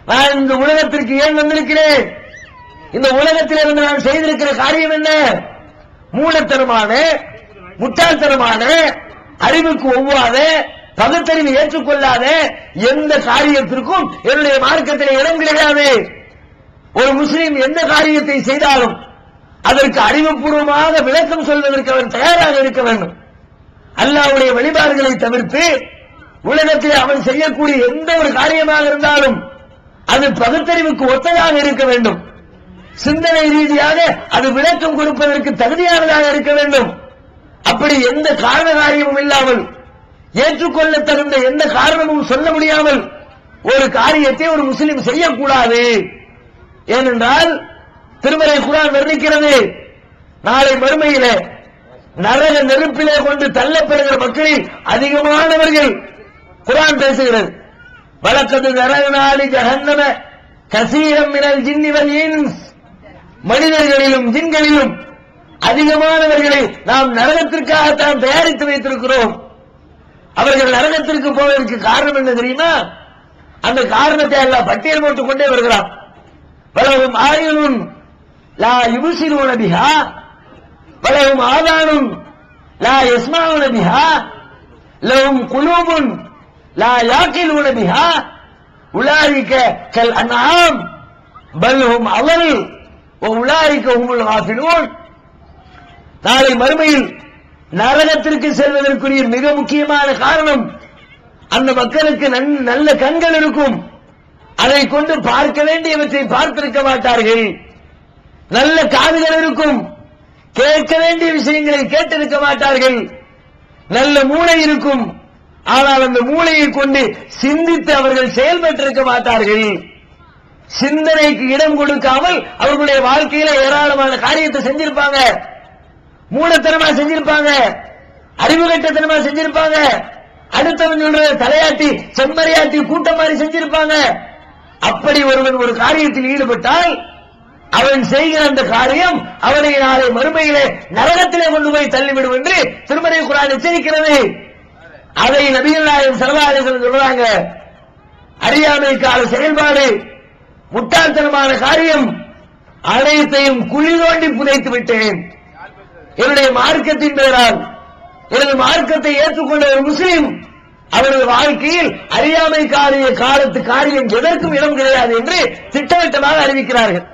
நான் இந்த உலகத்திற்கு ஏன் வந்திருக்கிறேன்? இந்த உலகத்திலிருந்து நான் செய்திருக்கிற காரியம் என்ன? மூலத்தனமான, முட்டாள்தனமான, அறிவுக்கு ஒவ்வாத, பகுத்தறிவு ஏற்றுக்கொள்ளாத எந்த காரியத்திற்கும் என்னுடைய மார்க்கத்தில் இடம் கிடையாது. ஒரு முஸ்லீம் எந்த காரியத்தை செய்தாலும் அதற்கு அறிவுபூர்வமாக விளக்கம் சொல்வதற்கு அவன் தயாராக இருக்க வேண்டும். அல்லாஹ்வுடைய வழிபாடுகளை தவிர்த்து உலகத்தில் அவன் செய்யக்கூடிய எந்த ஒரு காரியமாக இருந்தாலும் அது பகுத்தறிவுக்கு ஒத்ததாக இருக்க வேண்டும். சிந்தனை ரீதியாக அது விளக்கம் கொடுப்பதற்கு தகுதியானதாக இருக்க வேண்டும். அப்படி எந்த காரண காரியமும் இல்லாமல், ஏற்றுக்கொள்ள தகுந்த எந்த காரணமும் சொல்ல முடியாமல் ஒரு காரியத்தை ஒரு முஸ்லிம் செய்யக்கூடாது. ஏனென்றால் திருமறை குர்ஆன் வர்ணிக்கிறது, நாளை மறுமையிலே நரக நெருப்பிலே கொண்டு தள்ளப்படுகிற மக்களில் அதிகமானவர்கள், குர்ஆன் பேசுகிறது, வலக்கது நரகனாலி ஜஹன்னம கஸீரம் மினல் ஜின்னி வல் இன்ஸ், மனிதர்களிலும் ஜின்களிலும் அதிகமானவர்களை நாம் நரகத்திற்காகத்தான் தயாரித்து வைத்திருக்கிறோம். அவர்கள் நரகத்திற்கு போவதற்கு காரணம் என்ன தெரியுமா? அந்த காரணத்தை எல்லாம் பட்டியல் போட்டுக் கொண்டே வருகிறான். வலஹும் ஆயுனுன் லா யுப்சிரூன பிஹா வலஹும் ஆதானுன் லா யஸ்மஊன பிஹா லஹும் குலூபுன் லா யாகிலூன பிஹா உலாயிக கல் அன்ஆம் பல் ஹும் அவல் வ உலாயிக ஹுமுல் காஃபிலூன். நாளை மறுமையில் நரகத்திற்கு செல்வதற்குரிய மிக முக்கியமான காரணம், அந்த மக்களுக்கு நல்ல கண்கள் இருக்கும், அதை கொண்டு பார்க்க வேண்டியவற்றை பார்த்திருக்க மாட்டார்கள். நல்ல காதுகள் இருக்கும், கேட்க வேண்டிய விஷயங்களை கேட்டிருக்க மாட்டார்கள். நல்ல மூளை இருக்கும், ஆனால் அந்த மூளையை கொண்டு சிந்தித்து அவர்கள் செயல்பட்டிருக்க மாட்டார்கள். சிந்தனைக்கு இடம் கொடுக்காமல் அவர்களுடைய வாழ்க்கையில ஏராளமான காரியத்தை செஞ்சிருப்பாங்க. மூலத்தனமா செஞ்சிருப்பாங்க, அறிவு கட்டத்தனமா செஞ்சிருப்பாங்க, அடுத்தவன் சொல்ற தலையாட்டி செம்மறியாட்டி கூட்டம் மாதிரி செஞ்சிருப்பாங்க. அப்படி ஒருவன் ஒரு காரியத்தில் ஈடுபட்டால் அவன் செய்கிற அந்த காரியம் அவனை நாளை மறுமையிலே நரகத்திலே கொண்டு போய் தள்ளிவிடும் என்று திருமறை குர்ஆன் எச்சரிக்கிறது. அதை நபிகள் நாயகம் ஸல்லல்லாஹு அலைஹி வஸல்லம் சொல்றாங்க, அறியாமை கால செயல்பாடு, முட்டாள்தனமான காரியம் அனைத்தையும் குழி தோண்டி புதைத்து விட்டேன். என்னுடைய மார்க்கத்தின் பெயரால் எனது மார்க்கத்தை ஏற்றுக்கொண்ட ஒரு முஸ்லிம் அவரது வாழ்க்கையில் அறியாமை காலத்து காரியம் எதற்கும் இடம் கிடையாது என்று திட்டவட்டமாக அறிவிக்கிறார்கள்.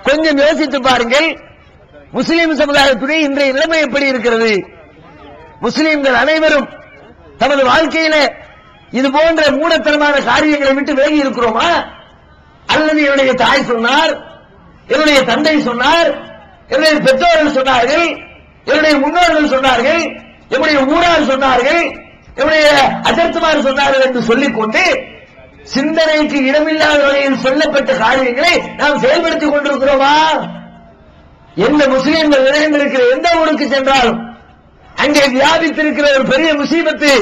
கொஞ்சம் யோசித்து பாருங்கள், முஸ்லிம் சமுதாயத்துடைய இன்றைய நிலைமை எப்படி இருக்கிறது? முஸ்லிம்கள் அனைவரும் தமது வாழ்க்கையில இது போன்ற மூடத்தனமான காரியங்களை விட்டு விலகி இருக்கிறோமா? அல்லது என்னுடைய தாய் சொன்னார், என்னுடைய தந்தை சொன்னார், என்னுடைய பெற்றோர்கள் சொன்னார்கள், என்னுடைய முன்னோர்கள் சொன்னார்கள், என்னுடைய ஊரார் சொன்னார்கள், என்னுடைய அஜர்த்துமார் சொன்னார்கள் என்று சொல்லிக்கொண்டு சிந்தனைக்கு இடமில்லாத வகையில் சொல்லப்பட்ட காரியங்களை நாம் செயல்படுத்திக் கொண்டிருக்கிறோமா? எந்த முஸ்லீம்கள் நிறைந்திருக்கிற எந்த ஊருக்கு சென்றாலும் அங்கே வியாபித்திருக்கிற ஒரு பெரிய முசீபத்து,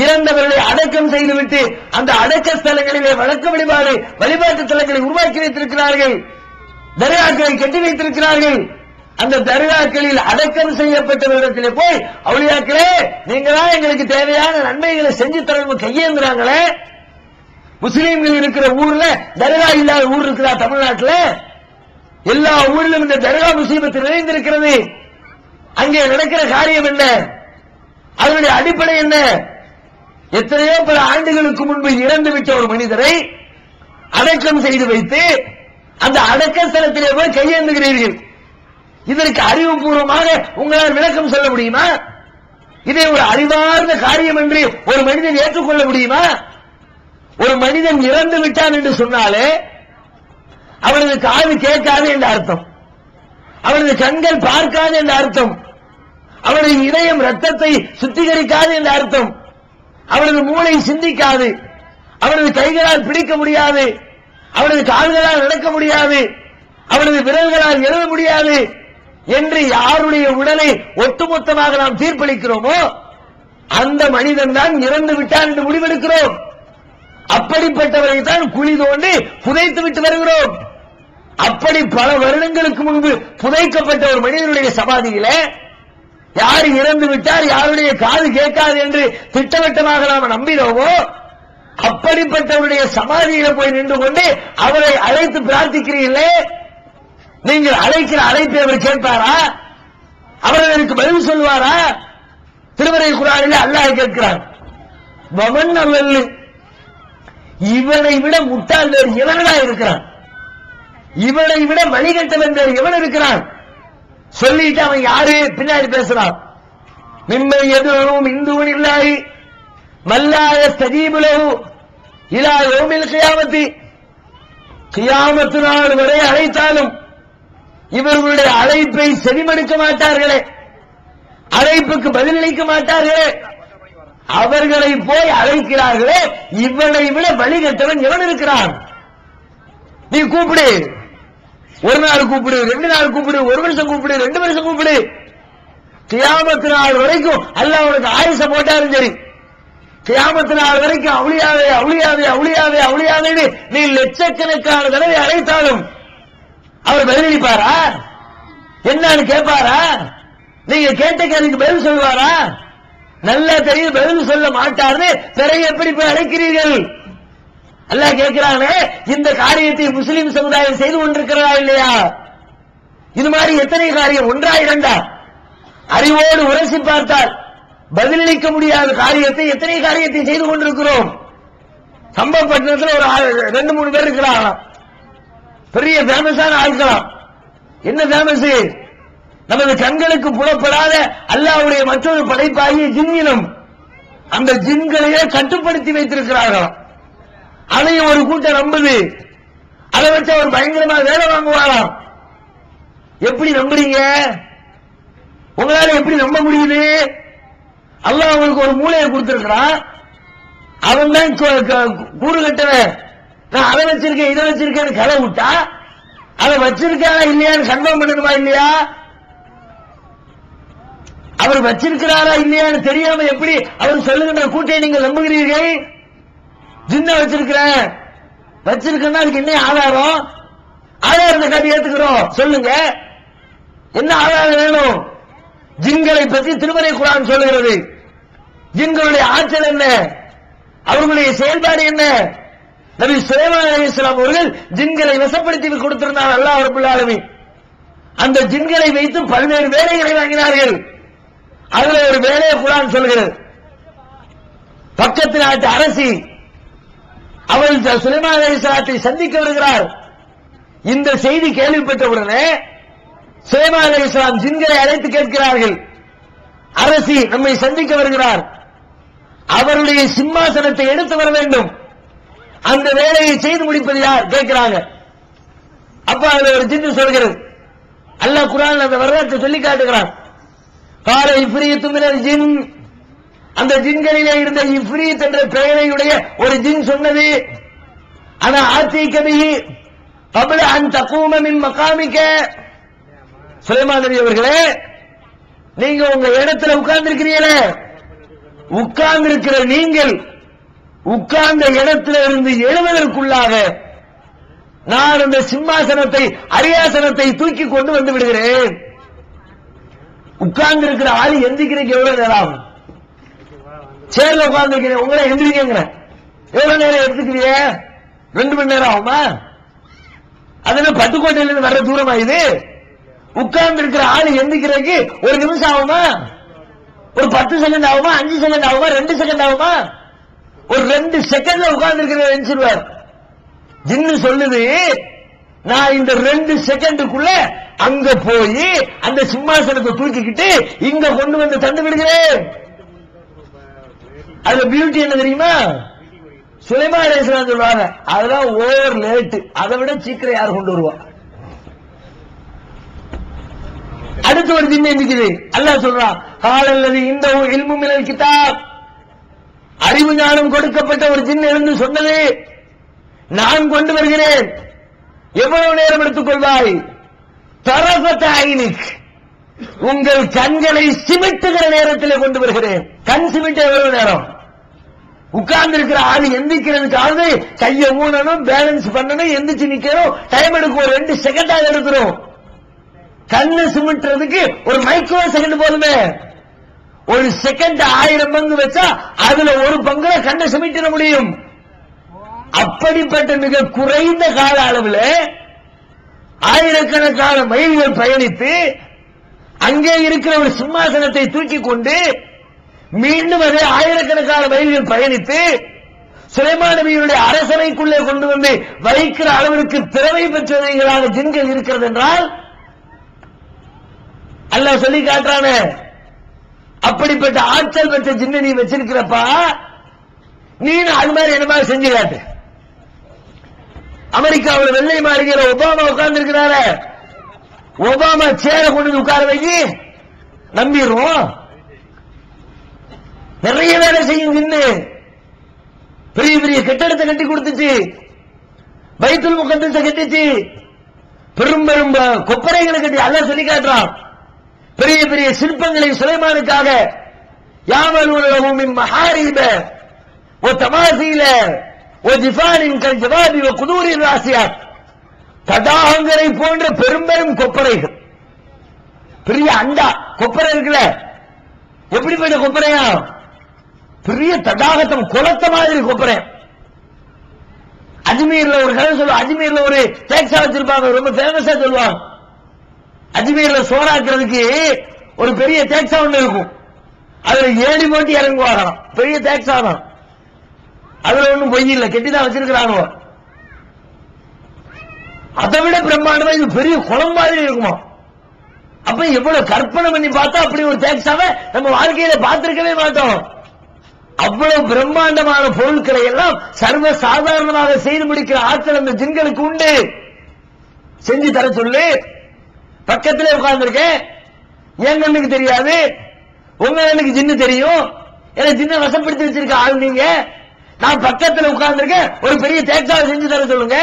இறந்தவர்களை அடக்கம் செய்துவிட்டு அந்த அடக்க ஸ்தலங்களிலே வழக்க வழிபாட்டு தலங்களை உருவாக்கி வைத்திருக்கிறார்கள், தர்காக்களை கட்டி வைத்திருக்கிறார்கள். அந்த தர்காக்களில் அடக்கம் செய்யப்பட்டவரிடத்திலே போய், அவுலியாக்களே நீங்களா எங்களுக்கு தேவையான நன்மைகளை செஞ்சு தரணும் கையேந்துறாங்களே. முஸ்லீம்கள் இருக்கிற ஊர்ல தர்கா இல்லாத ஊர் இருக்கிறா தமிழ்நாட்டில்? எல்லா ஊரிலும் இந்த தர்கா முசீபத்து நிறைந்திருக்கிறது. அங்கே நடக்கிற காரியம் என்ன? அதனுடைய அடிப்படை என்ன? எத்தனையோ பல ஆண்டுகளுக்கு முன்பு இறந்துவிட்ட ஒரு மனிதரை அடக்கம் செய்து வைத்து அந்த அடக்க ஸ்தலத்திலே போய் கையேந்துகிறீர்கள். இதற்கு அறிவுபூர்வமாக உங்களால் விளக்கம் சொல்ல முடியுமா? இதை ஒரு அறிவார்ந்த காரியம் என்று ஒரு மனிதன் ஏற்றுக்கொள்ள முடியுமா? ஒரு மனிதன் இறந்து விட்டான் என்று சொன்னாலே அவனது காது கேட்காது என்ற அர்த்தம், அவனது கண்கள் பார்க்காது என்ற அர்த்தம், அவனது இதயம் ரத்தத்தை சுத்திகரிக்காது என்ற அர்த்தம், அவனது மூளை சிந்திக்காது, அவனது கைகளால் பிடிக்க முடியாது, அவனது கால்களால் நடக்க முடியாது, அவனது விரல்களால் எழுத முடியாது என்று யாருடைய உடலை ஒட்டுமொத்தமாக நாம் தீர்ப்பளிக்கிறோமோ அந்த மனிதன் தான் இறந்து விட்டான் என்று முடிவெடுக்கிறோம். அப்படிப்பட்டவரை தான் குழி தோண்டி புதைத்து விட்டு வருகிறோம். அப்படி பல வருடங்களுக்கு முன்பு புதைக்கப்பட்ட ஒரு மனிதனுடைய சமாதியில யார் இறந்து விட்டார், யாருடைய காது கேட்காது என்று திட்டவட்டமாக நாம் நம்பினோமோ அப்படிப்பட்டவருடைய சமாதியில போய் நின்று கொண்டு அவரை அழைத்து பிரார்த்திக்கிறீர்களே, நீங்கள் அழைக்கிற அழைப்பை அவர் கேட்பாரா? அவர்களுக்கு பதில் சொல்வாரா? திருமறை குர்ஆனில் அல்லாஹ் கேட்கிறான், வமன் அவல், இவனை விட முட்டாள் வேறு எவனடா இருக்கிறான், இவனை விட வழிகட்டவன் வேறு எவன் இருக்கிறான்? சொல்லிட்டு அவன் யாரு பின்னாடி பேசுறான், மிம்மை எதுவும் இந்துவனில்லாய் மல்லாய ஸ்தஜீபுலஹு இலா யௌமில் கியாமத்தி, கியாமத்து நாள் வரை அழைத்தாலும் இவர்களுடைய அழைப்பை செவிமடுக்க மாட்டார்களே, அழைப்புக்கு பதிலளிக்க மாட்டார்களே, அவர்களை போய் அழைக்கிறார்களே, இவனை விட வழிகட்டவன் எவன் இருக்கிறான்? நீ கூப்பிடு, ஒரு நாள் கூப்பிடு, 2 நாள் கூப்பிடு, 1 வருஷம் கூப்பிடு, 2 வருஷம் கூப்பிடு, கியாமத்து நாள் வரைக்கும் அல்லாஹ் உனக்கு ஆயுச போட்டாலும் சரி, கியாமத்து நாள் வரைக்கும் அவுளியாவே அவுளியாவே அவுளியாவே அவுளியாவே நீ லட்சக்கணக்கான தடவை அழைத்தாலும் அவர் பதிலளிப்பாரா? என்னன்னு கேட்பாரா? நீங்க கேட்ட கேள்விக்கு பதில் சொல்வாரா? நல்லா தெரியும் பதில் சொல்ல மாட்டார்னு பிறகு எப்படி போய் அழைக்கிறீர்கள்? அல்லாஹ் கேட்கிறானே, இந்த காரியத்தை முஸ்லிம் சமுதாயம் செய்து கொண்டிருக்கிறதா இல்லையா? இது மாதிரி எத்தனை காரியம், 1 2 அறிவோடு உரசி பார்த்தால் பதிலளிக்க முடியாத காரியத்தை எத்தனை காரியத்தை செய்து கொண்டிருக்கிறோம். சம்பவப்பட்டினத்தில் ஒரு 2-3 பேர் இருக்கிறாங்க, பெரிய ஃபேமஸான ஆட்களாம். என்ன ஃபேமஸ்? நமது கண்களுக்கு புலப்படாத அல்லாஹ்வுடைய மற்றொரு படைப்பாகிய ஜின்னினம், அந்த ஜின்களையே கட்டுப்படுத்தி வைத்திருக்கிறார்கள். அதையும் ஒரு கூட்டம் நம்புது, அதை வச்சு அவர் பயங்கரமா வேலை வாங்குவாராம். எப்படி நம்புறீங்க? உங்களால எப்படி நம்ப முடியுது? அல்லாஹ் அவங்களுக்கு ஒரு மூளையை கொடுத்திருக்கிறான், அவன் தான் கூறு கட்டவன். நான் அதை வச்சிருக்கேன் இதை வச்சிருக்கேன்னு கதை விட்டா அதை வச்சிருக்காரா இல்லையான்னு கன்ஃபார்ம் பண்ணணுமா இல்லையா? அவர் வச்சிருக்கிறாரா இல்லையான்னு தெரியாம எப்படி அவர் சொல்லுகின்ற கூட்டை நீங்கள் நம்புகிறீர்கள்? ஜின்ன வச்சிருக்கிறேன், வச்சிருக்கேன்னா அதுக்கு என்ன ஆதாரம்? ஆதாரத்தை காட்டி ஏத்துக்கிறோம், சொல்லுங்க என்ன ஆதாரம் வேணும்? ஜின்களை பற்றி திருமறை குர்ஆன் சொல்லுகிறது. ஜின்களுடைய ஆற்றல் என்ன, அவர்களுடைய செயல்பாடு என்ன? நபி சுலைமான் அலைஹிஸ்ஸலாம் அவர்கள் ஜின்களை வசப்படுத்தி கொடுத்திருந்தார் அல்லாஹ் ரப்பல் ஆலமீன். அந்த ஜின்களை வைத்து பல்வேறு வேலைகளை வாங்கினார்கள். அதுல ஒரு வேலையை குர்ஆன் சொல்கிறது. பக்கத்து நாட்டு அரசி அவள் சுலைமான் அலைஹிஸ்ஸலாத்தை சந்திக்க வருகிறார். இந்த செய்தி கேள்விப்பட்டவுடனே சுலைமான் அலைஹிஸ்ஸலாம் ஜின்களை அழைத்து கேட்கிறார்கள், அரசி நம்மை சந்திக்க வருகிறார், அவருடைய சிம்மாசனத்தை எடுத்து வர வேண்டும், அந்த வேலையை செய்து முடிப்பது யார் கேட்கிறாங்க. அப்ப அதுல ஒரு ஜின்னு சொல்கிறது, அல்லாஹ் குர்ஆன்ல அந்த வரலாற்றை சொல்லி காட்டுகிறான். கால இஃப்ரீத்து மினல் ஜின், அந்த ஜின்களிலே இருந்த இஃப்ரீத் என்ற பெயரையுடைய ஒரு ஜின் சொன்னது, ஆனா ஆத்திக பிஹி கப்ல அன் தகூம மின் மகாமிக, சுலைமான் நபி அவர்களே நீங்க உங்க இடத்துல உட்கார்ந்து இருக்கிறீங்களே, உட்கார்ந்து இருக்கிற நீங்கள் உட்கார்ந்த இடத்துல இருந்து எழுவதற்குள்ளாக நான் அந்த சிம்மாசனத்தை அரியாசனத்தை தூக்கி கொண்டு வந்து விடுகிறேன். உட்கார்ந்து இருக்கிற ஆளு எந்திக்கிறதுக்கு எவ்வளவு நேரம் ஆகும்? சேர்ல உட்கார்ந்து இருக்கிறேன், உங்களை எந்திரிக்கிற எவ்வளவு நேரம் எடுத்துக்கிறீங்க? 2 மணி நேரம் ஆகுமா? அதனால பட்டுக்கோட்டையில இருந்து வர்ற தூரமா இது? உட்கார்ந்து இருக்கிற ஆளு எந்திக்கிறதுக்கு 1 நிமிஷம் ஆகுமா? ஒரு 10 செகண்ட் ஆகுமா? 5 செகண்ட் ஆகுமா? 2 செகண்ட் ஆகுமா? ஒரு 2 செகண்ட்ல உட்கார்ந்து இருக்கிற எந்திரிச்சிருவார். ஜின்னு சொல்லுது, நான் இந்த 2 செகண்டுக்குள்ள அங்க போய் அந்த சிம்மாசனத்தை தூக்கிக்கிட்டு இங்க கொண்டு வந்து தந்து விடுகிறேன். அதுல பியூட்டி என்ன தெரியுமா? சுலைமான் அலைஹிஸ்ஸலாம் சொல்றாங்க, அதெல்லாம் ஓவர் லேட், அதை விட சீக்கிரம் யார் கொண்டு வருவா? அடுத்து ஒரு ஜின்னு எந்திக்குது. அல்லாஹ் சொல்றான், காலல்லதி இந்தஹு இல்மு மினல் கிதாப், அறிவு ஞானம் கொடுக்கப்பட்ட ஒரு ஜின்னு இருந்து சொன்னது, நான் கொண்டு வருகிறேன். எவ்வளவு நேரம் எடுத்துக் கொள்வாய்? தரஃபத ஐனிக், உங்கள் கண்களை சிமிட்டுகிற நேரத்தில் கொண்டு வருகிறேன். கண் சிமிட்ட எவ்வளவு நேரம்? உட்கார்ந்து இருக்கிற ஆள் எந்திக்கிறதுக்காக கையை ஊனணும், பேலன்ஸ் பண்ணணும், எந்திரிச்சு நிக்கணும், டைம் எடுக்கும். ஒரு 2 செகண்டாக எடுக்கிறோம். கண்ணு சிமிட்டுறதுக்கு ஒரு மைக்ரோ செகண்ட் போதுமே. ஒரு செகண்ட் 1000 பங்கு வச்சா அதுல ஒரு பங்குல கண்ணை சிமிட்டிட முடியும். அப்படிப்பட்ட மிக குறைந்த கால அளவில் ஆயிரக்கணக்கான மைல்கள் பயணித்து அங்கே இருக்கிற ஒரு சிம்மாசனத்தை தூக்கி கொண்டு மீண்டும் அதே ஆயிரக்கணக்கான மைல்கள் பயணித்து சுலைமான் நபியுடைய அரசவைக்குள்ளே கொண்டு வந்து வைக்கிற அளவிற்கு திறமை பெற்றவர்களான ஜின்கள் இருக்கிறது என்றால் அல்லாஹ் சொல்லி காட்டுறானே, அப்படிப்பட்ட ஆற்றல் பெற்ற ஜின்னை நீ வச்சிருக்கிறப்பா, நீ அது மாதிரி என்ன மாதிரி செஞ்சு காட்டு. அமெரிக்காவில் வெள்ளை மாளிகையில் ஒபாமா உட்கார்ந்து இருக்கிறார, ஒபாமா சேர கொண்டு உட்கார வைக்கி நம்பிடுவோம். நிறைய வேலை செய்யும் ஜின்னு. பெரிய பெரிய கட்டடத்தை கட்டி கொடுத்துச்சு, பைத்துல் முகத்தஸை கட்டிச்சு, பெரும் பெரும் கொப்பரைகளை கட்டி. அல்லாஹ் சொல்லி காட்டுறான், பெரிய பெரிய சிற்பங்களை சுலைமானுக்காக யாமலூன மின் மஹாரிப வ தமாசீல வ ஜிஃபானின் கல் ஜவாபி வ குதூரின் ராசியாத், தடாகங்களை போன்ற பெரும் பெரும் கொப்பரைகள். பெரிய அண்டா கொப்பரை இருக்குல்ல, எப்படிப்பட்ட கொப்பரையா? பெரிய தடாகத்தம் குளத்த மாதிரி கொப்பரை. அஜ்மீர்ல ஒரு கதை சொல்லுவாங்க, அஜ்மீர்ல ஒரு டேக்ஸா வச்சிருப்பாங்க, ரொம்ப ஃபேமஸா சொல்லுவாங்க. அஜ்மீர்ல சோறாக்குறதுக்கு ஒரு பெரிய டேக்ஸா ஒண்ணு இருக்கும், அதுல ஏணி போட்டு இறங்குவாங்களாம். பெரிய டேக்ஸா தான், அதுல ஒண்ணும் பொய் இல்ல, கெட்டிதான் வச்சிருக்கிறாங்க. அதை விட பிரம்மாண்டமா இது பெரிய குளம் மாதிரி இருக்குமா. அப்ப எவ்வளவு கற்பனை பண்ணி பார்த்தா அப்படி ஒரு டேக்ஸாவை நம்ம வாழ்க்கையில பார்த்திருக்கவே மாட்டோம். அவ்வளவு பிரம்மாண்டமான பொருட்களை எல்லாம் சர்வ சாதாரணமாக செய்து முடிக்கிற ஆற்றல் அந்த ஜின்களுக்கு உண்டு. செஞ்சு தர சொல்லு. பக்கத்திலே உட்கார்ந்துருக்கேன், என் கண்ணுக்கு தெரியாது, உங்க கண்ணுக்கு ஜின்னு தெரியும். எனக்கு ஜின்ன வசப்படுத்தி வச்சிருக்க ஆள் நீங்க. நான் பக்கத்தில் உட்கார்ந்துருக்கேன், ஒரு பெரிய டேக்ஸாவை செஞ்சு தர சொல்லுங்க,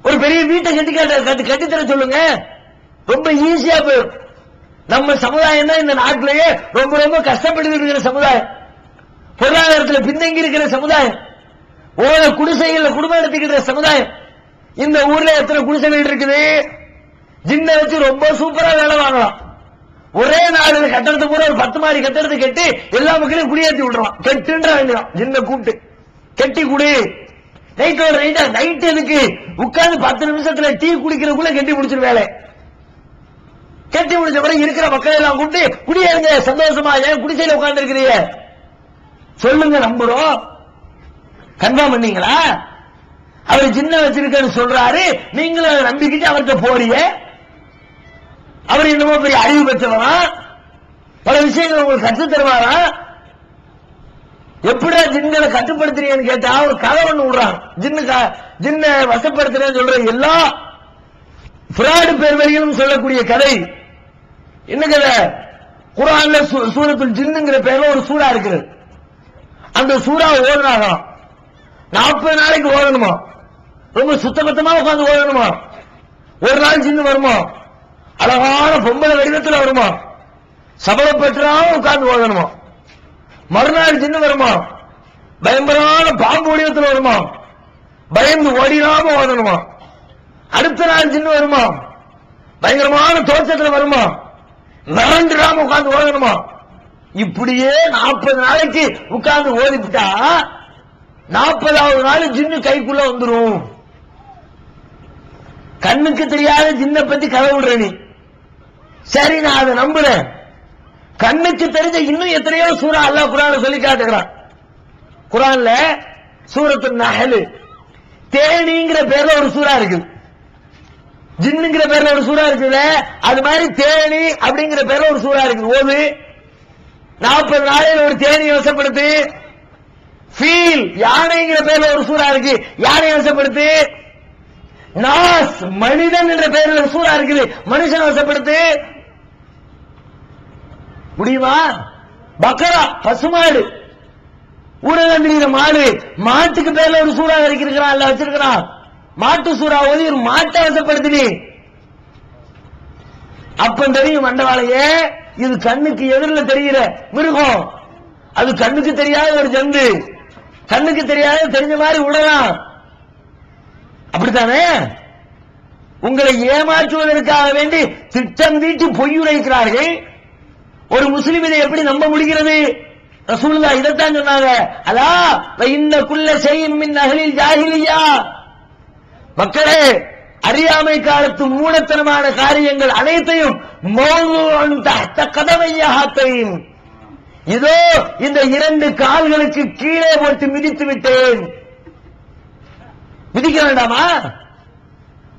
ஒரு பெரிய வீட்டை கட்டி தர சொல்லுங்க. ரொம்ப ஈஸியா போயிடும். நம்ம சமுதாயம் தான் இந்த நாட்டிலேயே ரொம்ப ரொம்ப கஷ்டப்பட்டு இருக்கிற சமுதாயம், பொருளாதாரத்தில் பின்தங்கி இருக்கிற சமுதாயம், ஓர குடிசைகள் குடும்பம் நடத்திக்கிற சமுதாயம். இந்த ஊர்ல எத்தனை குடிசைகள் இருக்குது? ஜின்ன வச்சு ரொம்ப சூப்பரா வேலை வாங்கலாம். ஒரே நாள் கட்டடத்தை பூரா ஒரு 10 மாடி கட்டடத்தை கட்டி எல்லா மக்களையும் குடியேற்றி விடுறான். கெட்டுன்ற வேண்டியதான், ஜின்ன கூப்பிட்டு கெட்டி குடி. நைட் எதுக்கு உட்கார்ந்து 10 நிமிஷத்துல டீ குடிக்கிறதுக்குள்ள கெட்டி முடிச்சிரு வேலை. கெட்டி முடிச்ச பிறகு இருக்கிற மக்கள் எல்லாம் கூப்பிட்டு குடியேறுங்க சந்தோஷமா, ஏன் குடிசையில உட்கார்ந்து இருக்கிறீங்க சொல்லுங்க, நம்புறோம். கன்ஃபார்ம் பண்ணீங்களா? அவர் ஜின்ன வச்சிருக்கன்னு சொல்றாரு, நீங்களும் அதை நம்பிக்கிட்டு அவர்கிட்ட போறீங்க. அவர் என்னமோ பெரிய அறிவு பெற்றவரா, பல விஷயங்கள் உங்களுக்கு கற்று தருவாரா? எப்படியா ஜின்களை கட்டுப்படுத்துறீங்கன்னு கேட்டா ஒரு கதை ஒண்ணு விடுறாங்க. ஜின்ன வசப்படுத்துறேன்னு சொல்ற எல்லா பிராடு பேர் வரையும் சொல்லக்கூடிய கதை என்ன கதை? குர்ஆன்ல சூரத்துல் ஜின்னுங்கிற பேர்ல ஒரு சூரா இருக்குது. அந்த சூறா ஓதுனாங்க 40 நாளைக்கு ஓதணுமா, ரொம்ப சுத்தபத்தமா உட்கார்ந்து ஓதணுமா. ஒரு நாள் ஜின்னு வருமா, அழகான பொம்பளை வடிவத்தில் வருமா, சபலப்பற்றாம உட்கார்ந்து ஓதணுமா. மறுநாள் ஜின்னு வருமா, பயங்கரமான பாம்பு வடிவத்தில் வருமா, பயந்து ஓடிடாம ஓதணுமா. அடுத்த நாள் ஜின்னு வருமா, பயங்கரமான தோற்றத்தில் வருமா, மிரண்டுடாம உட்கார்ந்து ஓதணுமா. இப்படியே 40 நாளைக்கு உட்கார்ந்து ஓதிவிட்டா 40வது நாள் ஜின்னு கைக்குள்ள வந்துடும். கண்ணுக்கு தெரியாத ஜின்னை பத்தி கதை விடுற நீ. சரி, நான் அதை நம்புறேன். கண்ணுக்கு தெரிஞ்ச இன்னும் எத்தனையோ சூரா அல்லாஹ் குர்ஆன்ல சொல்லி காட்டுகிறான். குர்ஆன்ல சூரத்துன் நஹ்ல் தேனிங்கிற பேர்ல ஒரு சூரா இருக்கு, ஜின்னுங்கிற பேர்ல ஒரு சூரா இருக்குல்ல, அது மாதிரி தேனி அப்படிங்கிற பேர்ல ஒரு சூரா இருக்கு. ஓது 40 நாளையில் ஒரு தேனியை வசப்படுத்து. ஃபீல் யானைங்கிற பேர்ல ஒரு சூறா இருக்கு, யானை வசப்படுத்து. நாஸ் மனிதன் என்ற பெயரில் ஒரு சூறா இருக்குது, மனுஷன் வசப்படுத்து. முடியுமா? பக்கரா பசுமாடு, ஊரகந்திரிகிற மாடு, மாட்டுக்கு பேர்ல ஒரு சூறா இருக்கிறான், அல்ல வச்சிருக்கிறான். மாட்டு சூறா ஓதி ஒரு மாட்டை வசப்படுத்தி. அப்ப தெரியும் மண்டவாளையே, இது கண்ணுக்கு எதிரில் தெரிகிற மிருகம், அது கண்ணுக்கு தெரியாத ஒரு ஜந்து, கண்ணுக்கு தெரியாத தெரிஞ்ச மாதிரி விடலாம். அப்படித்தானே? உங்களை ஏமாற்றுவதற்காக வேண்டி திட்டம் தீட்டி பொய்யுரைக்கிறார்கள். ஒரு முஸ்லிம் இதை எப்படி நம்ப முடிகிறது? ரசூலுல்லாஹ் இதைத்தான் சொன்னாங்க. அலா இன்ன குல்ல ஷைஇன் மின் அஹ்லில் ஜாஹிலிய்யா, மக்களே அறியாமை காலத்து மூடத்தனமான காரியங்கள் அனைத்தையும் மௌதுஉன் தஹ்த கதமையஹாத்தைன், இதோ இந்த 2 கால்களுக்கு கீழே போட்டு மிதித்து விட்டேன். மிதிக்க வேண்டாமா?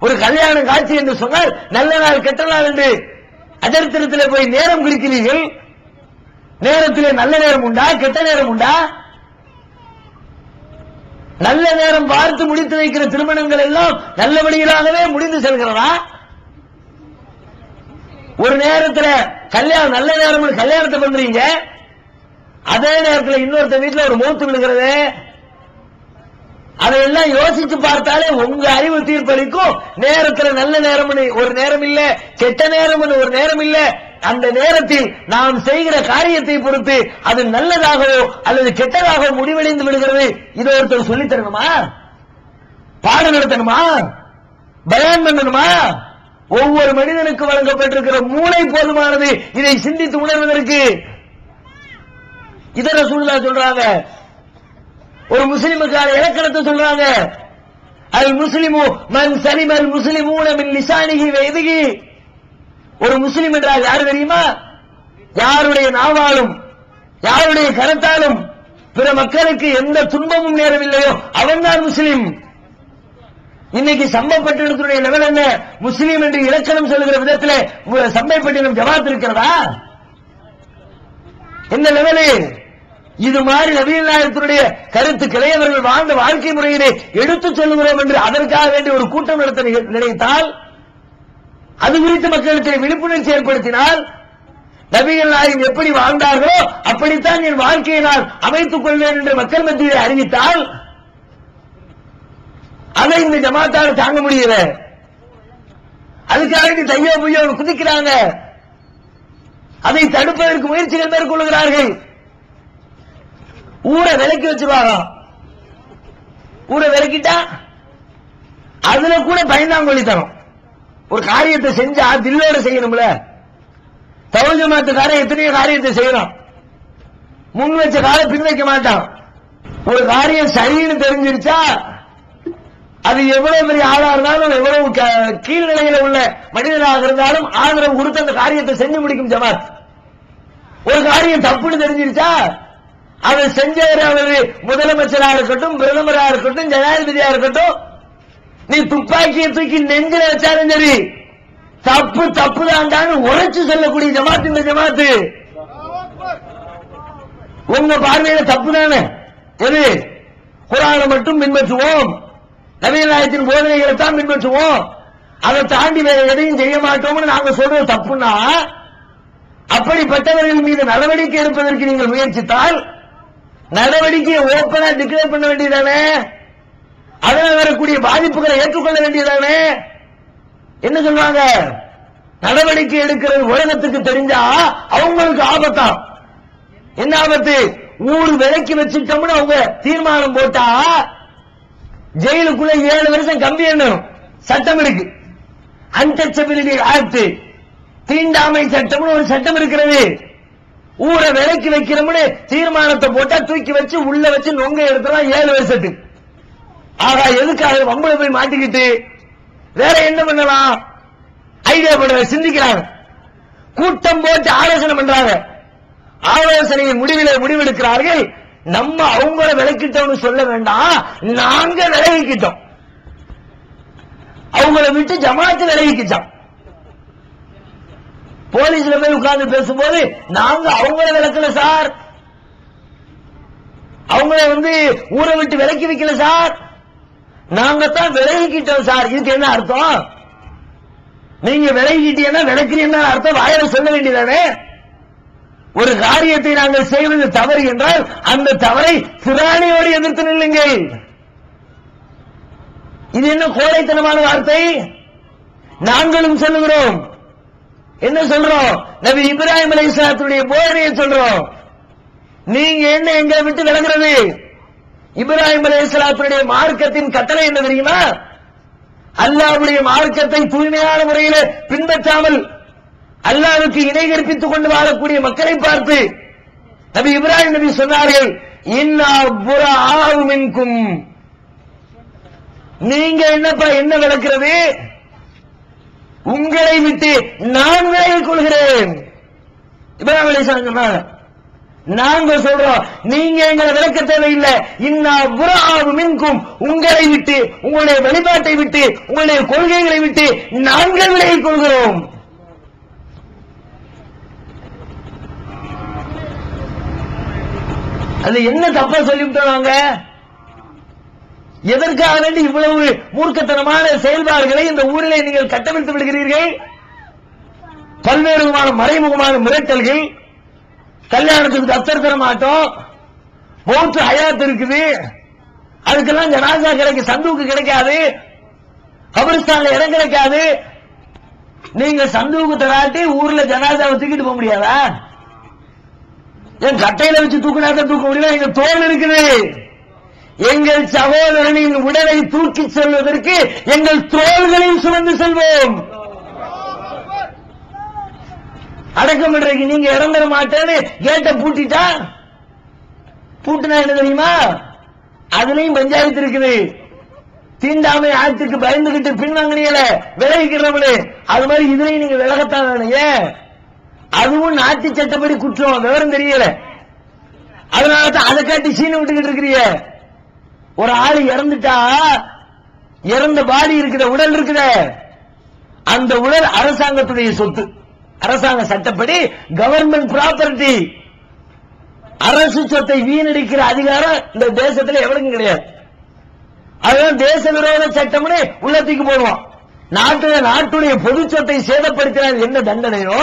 ஒரு கல்யாண காட்சி என்று சொன்னால் நல்ல நாள் கெட்ட நாள் என்று அஜர்த்திரத்தில் போய் நேரம் குறிக்கிறீர்கள். நேரத்திலே நல்ல நேரம் உண்டா, கெட்ட நேரம் உண்டா? நல்ல நேரம் பார்த்து முடித்து வைக்கிற திருமணங்கள் எல்லாம் நல்லபடியாகவே முடிந்து செல்கிறதா? ஒரு நேரத்தில் கல்யாணம் நல்ல நேரம் கல்யாணத்தை பண்றீங்க, அதே நேரத்தில் இன்னொருத்த வீட்டில் ஒரு மௌத்து விழுகிறது. அதையெல்லாம் யோசிச்சு பார்த்தாலே உங்க அறிவு தீர்ப்பளிக்கும். நேரத்தில் நல்ல நேரம் ஒரு நேரம் இல்ல, கெட்ட நேரம் ஒரு நேரம் இல்ல. அந்த நேரத்தில் நாம் செய்கிற காரியத்தை பொறுத்து அது நல்லதாகவோ அல்லது கெட்டதாகவோ முடிவடைந்து விடுகிறது. இதை ஒருத்தர் சொல்லித் தரணுமா? பாடம் நடத்தணுமா? பயான் பண்ணணுமா? ஒவ்வொரு மனிதனுக்கு வழங்கப்பட்டிருக்கிற மூளை போதுமானது இதை சிந்தித்து உணர்வதற்கு. இத ரசூலுல்லாஹ் சொல்றாங்க. ஒரு முஸ்லிமுக்கான இலக்கணத்தை சொல்றாங்க. அல் முஸ்லிமு மன் சலிமல் முஸ்லிமூன மின் லிசானிஹி வ யதிஹி. ஒரு முஸ்லிம் என்றால் யாரு தெரியுமா? யாருடைய நாவாலும் யாருடைய கரத்தாலும் பிற மக்களுக்கு எந்த துன்பமும் நேரவில்லையோ அவன்தான் முஸ்லிம். இன்னைக்கு சம்பப்பட்டினத்துடைய லெவல் என்ன? முஸ்லிம் என்று இலக்கணம் சொல்லுகிற விதத்திலே சம்பப்பட்டினம் ஜமாத் இருக்கிறதா? என்ன லெவலு? இது மாதிரி நபிகள் நாயகத்தினுடைய கருத்துக்களை அவர்கள் வாழ்ந்த வாழ்க்கை முறையிலே எடுத்துச் சொல்லுகிறோம் என்று அதற்காக வேண்டிய ஒரு கூட்டம் நடத்த நினைத்தால், அது குறித்து மக்களுக்கு விழிப்புணர்ச்சி ஏற்படுத்தினால், நபிகள் நாயகம் எப்படி வாழ்ந்தார்களோ அப்படித்தான் என் வாழ்க்கையை நான் அமைத்துக் கொள்வேன் என்று மக்கள் மத்தியில் அறிவித்தால், அதை இந்த ஜமாத்தால் தாங்க முடியல. அதுக்காக தையோ பொய்யோ குதிக்கிறாங்க. அதை தடுப்பதற்கு முயற்சிகள் மேற்கொள்கிறார்கள். ஊரை விலக்கி வச்சுருவாங்க. ஊரை விலக்கிட்டா அதுல கூட பயந்தாங்கொழித்தனம். ஒரு காரியத்தை செஞ்சா தில்லோட செய்யணும்ல. தவறு ஜமாத்துக்காரன் எத்தனையோ காரியத்தை செய்யணும், முன் வச்ச காலம் பின் வைக்க மாட்டான். ஒரு காரியம் சரின்னு தெரிஞ்சிருச்சா அது எவ்வளவு பெரிய ஆளா இருந்தாலும் எவ்வளவு கீழ்நிலையில உள்ள மனிதனாக இருந்தாலும் ஆதரவு கொடுத்து அந்த காரியத்தை செஞ்சு முடிக்கும் ஜமாத். ஒரு காரியம் தப்புன்னு தெரிஞ்சிருச்சா அதை செஞ்சவர் அவரு முதலமைச்சராக இருக்கட்டும், பிரதமராக இருக்கட்டும், ஜனாதிபதியா இருக்கட்டும், நீ துப்பாக்கியை தூக்கி நெஞ்சில வச்சாலும் சரி தப்பு தப்புதான்டான்னு உரைச்சு சொல்லக்கூடிய ஜமாத் இந்த ஜமாத்து. உங்க பார்வையில தப்பு தானே? எது? குர்ஆனை மட்டும் பின்பற்றுவோம், நபிகள் நாயகத்தின் போதனைகளை தான் பின்பற்றுவோம், அதை தாண்டி வேற எதையும் செய்ய மாட்டோம்னு நாங்க சொல்றது தப்புன்னா, அப்படிப்பட்டவர்கள் மீது நடவடிக்கை எடுப்பதற்கு நீங்கள் முயற்சித்தால் நடவடிக்கையை ஓப்பனா டிக்ளேர் பண்ண வேண்டியதானே? அதனால் வரக்கூடிய பாதிப்புகளை ஏற்றுக்கொள்ள வேண்டியதானே? என்ன சொல்றாங்க? நடவடிக்கை எடுக்கிறது உலகத்துக்கு தெரிஞ்சா அவங்களுக்கு ஆபத்தான். என்ன ஆபத்து? ஊர் விலைக்கு வச்சுட்டோம்னு அவங்க தீர்மானம் போட்டா ஜெயிலுக்குள்ள 7 வருஷம் கம்பி எண்ணணும் சட்டம் இருக்கு. அன்டச்சபிலிட்டி ஆக்ட், தீண்டாமை சட்டம்னு ஒரு சட்டம் இருக்கிறது. ஊரை விலைக்கு வைக்கிறோம்னு தீர்மானத்தை போட்டா தூக்கி வச்சு உள்ள வச்சு நொங்க எடுத்துலாம் 7 வருஷத்துக்கு. ஆகா, எதுக்காக வம்புல போய் மாட்டிக்கிட்டு வேற என்ன பண்ணலாம்? ஐடியா பண்ண சிந்திக்கிறாங்க, கூட்டம் போட்டு ஆலோசனை பண்றாங்க. ஆலோசனையின் முடிவெடுக்கிறார்கள். நம்ம அவங்கள விலக்கிட்டோம்னு சொல்ல வேண்டாம், நாங்க விலகிக்கிட்டோம், அவங்கள விட்டு ஜமாத்து விலகிக்கிட்டோம். போலீஸ்ல போய் உட்கார்ந்து பேசும்போது நாங்க அவங்கள விளக்கல சார், அவங்கள ஊரை விட்டு விலக்கி வைக்கல சார், நாங்க தான் விலகிக்கிட்டோம் சார். இதுக்கு என்ன அர்த்தம்? நீங்க விலகிட்டீங்கன்னா விளக்குறீங்கன்னா அர்த்தம் வாயில சொல்ல வேண்டியதானே. ஒரு காரியத்தை நாங்கள் செய்வது தவறு என்றால் அந்த தவறை திராணியோடு எதிர்த்து நில்லுங்கள். இது என்ன கோழைத்தனமான வார்த்தை? நாங்களும் சொல்லுகிறோம். என்ன சொல்றோம்? நபி இப்ராஹிம் அலைஹிஸ்ஸலாத்துடைய போதனையை சொல்றோம். நீங்க என்ன எங்களை விட்டு விலகிறது? இப்ராஹிம் அலைஹிஸ்ஸலாத்துடைய மார்க்கத்தின் கட்டளை என்ன தெரியுமா? அல்லாஹ்வுடைய மார்க்கத்தை தூய்மையான முறையில் பின்பற்றாமல் அல்லாஹ்வுக்கு இணை கற்பித்துக் கொண்டு வாழக்கூடிய மக்களை பார்த்து நபி இப்ராஹிம் நபி சொன்னார்கள், இன்னா புராஉ மின்கும், நீங்க என்னப்பா என்ன விளக்கிறது? உங்களை விட்டு நான் விலகிக் கொள்கிறேன். இப்ராஹிம் அலைஹிஸ்ஸலாம் சொன்னாங்க, நாங்க சொல்றோம் நீங்க எங்களை விளக்க தேவையில்லை. இன்னா புராஉ மின்கும், உங்களை விட்டு, உங்களுடைய வழிபாட்டை விட்டு, உங்களுடைய கொள்கைகளை விட்டு நாங்கள் விலகிக் கொள்கிறோம். அது என்ன தப்பா சொல்லிவிட்டாங்க? எதற்காக வேண்டி இவ்வளவு மூர்க்கத்தனமான செயல்பாடுகளை இந்த ஊரிலே நீங்கள் கட்டமைத்து விடுகிறீர்கள்? பல்வேறு விதமான மறைமுகமான மிரட்டல்கள், கல்யாணத்துக்கு தப்தர் தர மாட்டோம், மௌத்து ஹயாத் இருக்குது, அதுக்கெல்லாம் ஜனாசா கிடைக்கும், சந்தூக்கு கிடைக்காது, கபரிஸ்தான்ல இடம் கிடைக்காது. நீங்க சந்தூக்கு தராட்டி ஊர்ல ஜனாசாவை தூக்கிட்டு போக முடியாதா? என் கட்டையில வச்சு தூக்கினாதான் தூக்க முடியல. எங்க தோல் இருக்குது. எங்கள் சகோதரனின் உடலை தூக்கி செல்வதற்கு எங்கள் தோள்களில் சுமந்து செல்வோம். அடக்கம் பண்றதுக்கு நீங்க இடம் தர மாட்டேன்னு கேட்ட பூட்டிட்டா, பூட்டினா என்ன தெரியுமா? அதுலயும் பஞ்சாயத்து இருக்குது. தீண்டாமை ஆட்சிக்கு பயந்துகிட்டு பின்வாங்கினீங்கள விலகிக்கிறவனு, அது மாதிரி இதுலயும் நீங்க விலகத்தான் வேணுங்க. அதுவும் நாட்டு சட்டப்படி குற்றம், விவரம் தெரியல. அதனாலதான் அதை காட்டி சீனை விட்டுக்கிட்டு இருக்கிறீங்க. ஒரு ஆள் இறந்துட்டா, இறந்த பாடி இருக்கிற உடல் இருக்குத, அந்த உடல் அரசாங்கத்துடைய சொத்து. அரசாங்க சட்டப்படி கவர்மெண்ட் ப்ராப்பர்ட்டி. அரசு சொத்தை வீணடிக்கிற அதிகாரம் இந்த தேசத்துல எவனுக்கும் கிடையாது. அதுதான் தேச விரோத சட்டம்னு உள்ளத்துக்கு போடுவோம். நாட்டுடைய பொது சொத்தை சேதப்படுத்தினால் என்ன தண்டனையோ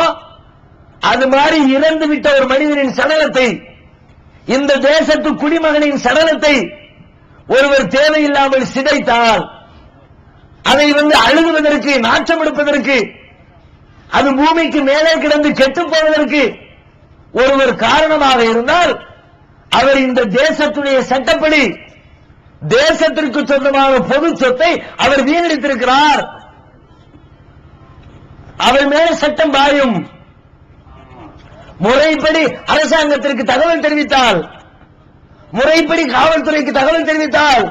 அது மாதிரி இறந்து விட்ட ஒரு மனிதனின் சடலத்தை, இந்த தேசத்து குடிமகனின் சடலத்தை ஒருவர் தேவையில்லாமல் சிதைத்தால், அதை அழுகுவதற்கு, நாற்றம் எடுப்பதற்கு, அது பூமிக்கு மேலே கிடந்து கெட்டு போவதற்கு ஒருவர் காரணமாக இருந்தால் அவர் இந்த தேசத்துடைய சட்டப்படி தேசத்திற்கு சொந்தமான பொது சொத்தை அவர் வீணடித்திருக்கிறார். அவர் மேல சட்டம் பாயும். முறைப்படி அரசாங்கத்திற்கு தகவல் தெரிவித்தால், முறைப்படி காவல்துறைக்கு தகவல் தெரிவித்தால்,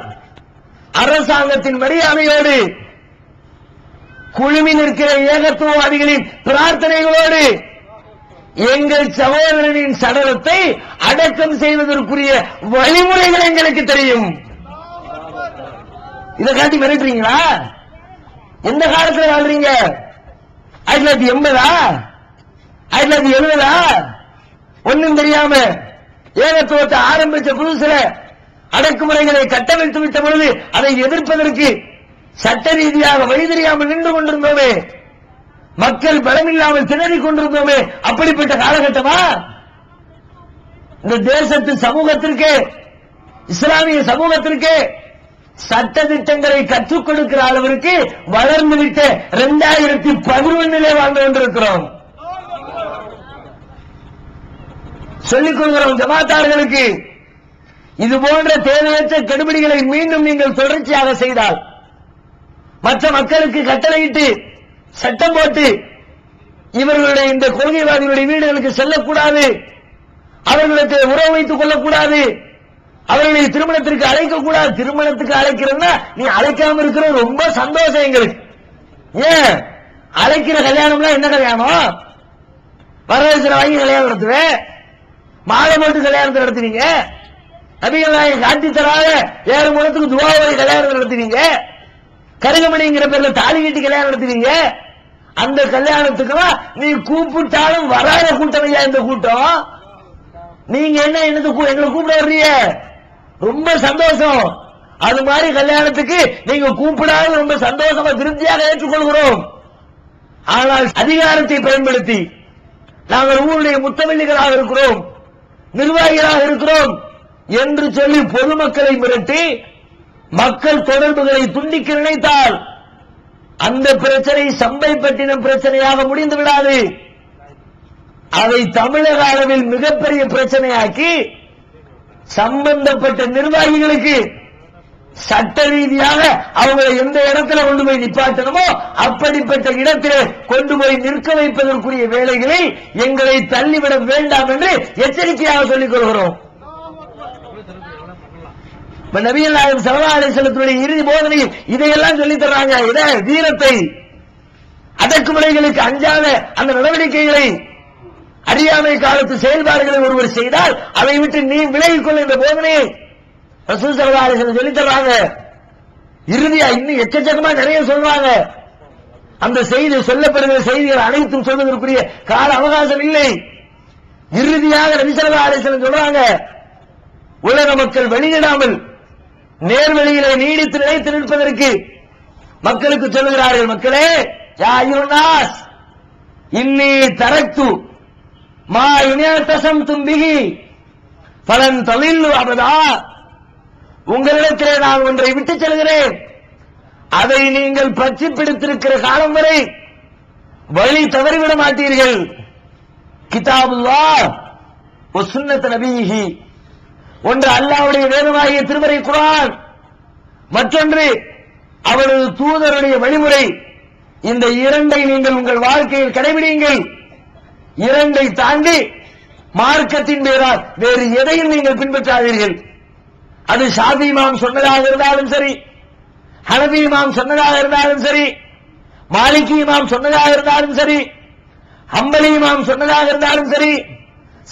அரசாங்கத்தின் மரியாதையோடு குழுமி நிற்கிற ஏகத்துவவாதிகளின் பிரார்த்தனைகளோடு எங்கள் சகோதரனின் சடலத்தை அடக்கம் செய்வதற்குரிய வழிமுறைகள் எங்களுக்கு தெரியும். இதை காட்டி மிரட்டுறீங்களா? எந்த காலத்தில் வாழ்றீங்க? 1980 1970 ஒன்னும் தெரியாம ஏகத்துவத்தை ஆரம்பிச்ச புதுசுல அடக்குமுறைகளை கட்டமைத்து விட்ட பொழுது அதை எதிர்ப்பதற்கு சட்ட ரீதியாக வழி தெரியாமல் நின்று கொண்டிருந்தோமே, மக்கள் பலமில்லாமல் திணறிக் கொண்டிருந்தோமே, அப்படிப்பட்ட காலகட்டமா? இந்த தேசத்து சமூகத்திற்கு, இஸ்லாமிய சமூகத்திற்கு சட்ட திட்டங்களை கற்றுக் கொடுக்கிற அளவிற்கு வளர்ந்துவிட்ட 2011 வாழ்ந்து கொண்டிருக்கிறோம். சொல்லிக் கொள்கிறோம் ஜமாத்தார்களுக்கு, இது போன்ற தேவையற்ற கெடுபிடிகளை மீண்டும் நீங்கள் தொடர்ச்சியாக செய்தால், மற்ற மக்களுக்கு கட்டளையிட்டு சட்டம் போட்டு இவர்களுடைய இந்த கொள்கைவாதிகளுடைய வீடுகளுக்கு செல்லக்கூடாது, அவர்களுக்கு உறவு வைத்துக் கொள்ளக்கூடாது, அவர்களை திருமணத்திற்கு அழைக்கக்கூடாது. திருமணத்துக்கு அழைக்கிறன்னா நீ அழைக்காம இருக்கிற ரொம்ப சந்தோஷம் எங்களுக்கு. ஏன் அழைக்கிற கல்யாணம்லாம் என்ன கல்யாணம்? வரதட்சணை வாங்கி கல்யாணம் நடத்துவேன், மாலை போட்டு கல்யாணத்தை நடத்துவீங்க, நபிகள் நாயகம் காட்டி தராத 7 முகத்துக்கு துவாவை கல்யாணத்தை நடத்துவீங்க, கருகமணிங்கிற பேர்ல தாலி கட்டி கல்யாணம் நடத்துவீங்க. அந்த கல்யாணத்துக்குலாம் நீ கூப்பிட்டாலும் வராத கூட்டம் ஐயா இந்த கூட்டம். நீங்க என்ன எங்களை கூப்பிட வர்றீங்க, ரொம்ப சந்தோஷம். அது மாதிரி கல்யாணத்துக்கு நீங்க கூப்பிடாத ரொம்ப சந்தோஷமா திருப்தியாக ஏற்றுக்கொள்கிறோம். ஆனால் அதிகாரத்தை பயன்படுத்தி நாங்கள் ஊருடைய முத்தவள்ளிகளாக இருக்கிறோம், நிர்வாகிகளாக இருக்கிறோம் என்று சொல்லி பொதுமக்களை மிரட்டி மக்கள் தொடர்புகளை துண்டிக்க நினைத்தால் அந்த பிரச்சனை சம்பைப்பட்டினம் பிரச்சனையாக முடிந்து விடாது. அதை தமிழக அளவில் மிகப்பெரிய பிரச்சனையாக்கி சம்பந்தப்பட்ட நிர்வாகிகளுக்கு சட்ட ரீதியாக அவங்களை எந்த இடத்துல கொண்டு போய் நிப்பாட்டணுமோ அப்படிப்பட்ட இடத்தில் கொண்டு போய் நிற்க வைப்பதற்குரிய வேலைகளில் எங்களை தள்ளிவிட வேண்டாம் என்று எச்சரிக்கையாக சொல்லிக் கொள்கிறோம். நபிகள் நாயகம் ஸல்லல்லாஹு அலைஹி வஸல்லத்துடைய இறுதி போதனையில் இதையெல்லாம் சொல்லித் தர்றாங்க. இதை வீரத்தை, அடக்குமுறைகளுக்கு அஞ்சாத அந்த நடவடிக்கைகளை, அறியாமை காலத்து செயல்பாடுகளை ஒருவர் செய்தால் அதை விட்டு நீ விலகிக் கொள்ள இந்த போதனையை ரசூல் ஸல்லல்லாஹு அலைஹி வஸல்லம் சொல்லித் தர்றாங்க. இறுதியா இன்னும் எக்கச்சக்கமா நிறைய சொல்றாங்க. அந்த செய்தி சொல்லப்படுகிற செய்திகள் அனைத்தும் சொல்வதற்குரிய கால அவகாசம் இல்லை. இறுதியாக நபி ஸல்லல்லாஹு அலைஹி வஸல்லம் சொல்றாங்க, உலக மக்கள் வெளியிடாமல் நேர்வழியிலே நீடித்து நிலைத்து நிற்பதற்கு மக்களுக்கு சொல்லுகிறார்கள். மக்களே, யா அய்யுன்னாஸ் இன்னி தரக்து மா யுனதஸம்தும் பிஹி ஃபலன் தலில்லு அபதா. உங்களிடத்திலே நான் ஒன்றை விட்டு செல்கிறேன், அதை நீங்கள் பற்றி பிடித்திருக்கிற காலம் வரை வழி தவறிவிட மாட்டீர்கள். கிதாபுல்லாஹ் வ சுன்னத் நபிஹி, ஒன்று அல்லாஹ்வுடைய வேதமாகிய திருமறை குர்ஆன், மற்றொன்று அவரது தூதருடைய வழிமுறை. இந்த இரண்டை நீங்கள் உங்கள் வாழ்க்கையில் கடைபிடியுங்கள். இரண்டை தாண்டி மார்க்கத்தின் பேரால் வேறு எதையும் நீங்கள் பின்பற்றாதீர்கள். அது ஷாஃபி இமாம் சொன்னதாக இருந்தாலும் சரி, ஹனபி இமாம் சொன்னதாக இருந்தாலும் சரி, மாலிகி இமாம் சொன்னதாக இருந்தாலும் சரி, ஹம்பலி இமாம் சொன்னதாக இருந்தாலும் சரி,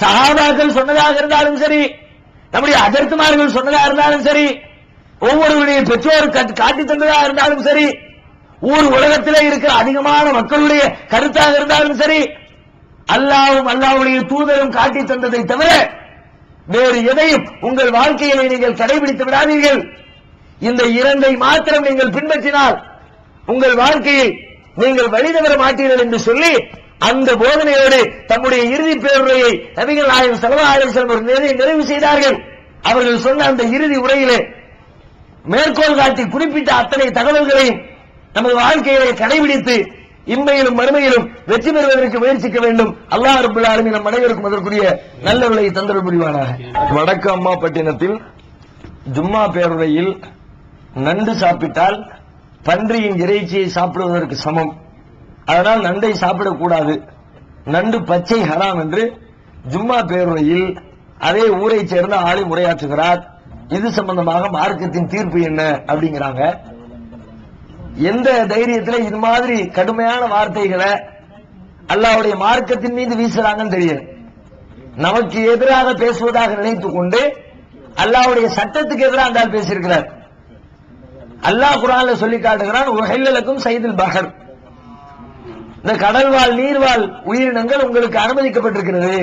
சஹாபாக்கள் சொன்னதாக இருந்தாலும் சரி, நம்முடைய அஜர்த்துமார்கள் சொன்னதாக இருந்தாலும் சரி, ஒவ்வொருவருடைய பெற்றோர் காட்டி தந்ததாக இருந்தாலும் சரி, ஊர் உலகத்திலே இருக்கிற அதிகமான மக்களுடைய கருத்தாக இருந்தாலும் சரி, அல்லாஹ்வும் அல்லாஹ்வுடைய தூதரும் காட்டி தந்ததை தவிர வேறு எதையும் உங்கள் வாழ்க்கையிலே நீங்கள் கடைபிடித்து விடாதீர்கள். இந்த இரண்டை மாத்திரம் நீங்கள் பின்பற்றினால் உங்கள் வாழ்க்கையை நீங்கள் வழிதவர மாட்டீர்கள் என்று சொல்லி அந்த போதனையோடு தம்முடைய இறுதி பேருரையை நபிகள் நாயகம் ஸல்லல்லாஹு அலைஹி வஸல்லம் நிறைவு செய்தார்கள். அவர்கள் சொன்ன அந்த இறுதி உரையிலே மேற்கோள் காட்டி குறிப்பிட்ட அத்தனை தகவல்களையும் நமது வாழ்க்கையிலே கடைபிடித்து இம்மையிலும் மறுமையிலும் வெற்றி பெறுவதற்கு முயற்சிக்க வேண்டும். அல்லாஹ் ரப்பல் ஆலமீன் நம் அனைவருக்கும் அதற்குரிய நல்ல விலையை தந்தருள் புரிவானாக. வடக்கு அம்மாப்பட்டினத்தில் ஜும்மா பேருரையில் நண்டு சாப்பிட்டால் பன்றியின் இறைச்சியை சாப்பிடுவதற்கு சமம், அதனால் நண்டை சாப்பிடக்கூடாது, நண்டு பச்சை ஹராம் என்று ஜும்மா பேருரையில் அதே ஊரை சேர்ந்த ஆளும் உரையாற்றுகிறார். இது சம்பந்தமாக மார்க்கத்தின் தீர்ப்பு என்ன அப்படிங்கிறாங்க. எந்த தைரியத்தில் இது மாதிரி கடுமையான வார்த்தைகளை அல்லாஹ்வுடைய மார்க்கத்தின் மீது வீசுறாங்கன்னு தெரியும். நமக்கு எதிராக பேசுவதாக நினைத்துக் கொண்டு அல்லாஹ்வுடைய சட்டத்துக்கு எதிராக அந்த பேசியிருக்கிறார். அல்லாஹ் குர்ஆன்ல சொல்லி காட்டுகிறான், உஹில்லலக்கும் சைதுல் பஹர், இந்த கடல்வாழ் நீர்வாழ் உயிரினங்கள் உங்களுக்கு அனுமதிக்கப்பட்டிருக்கிறது.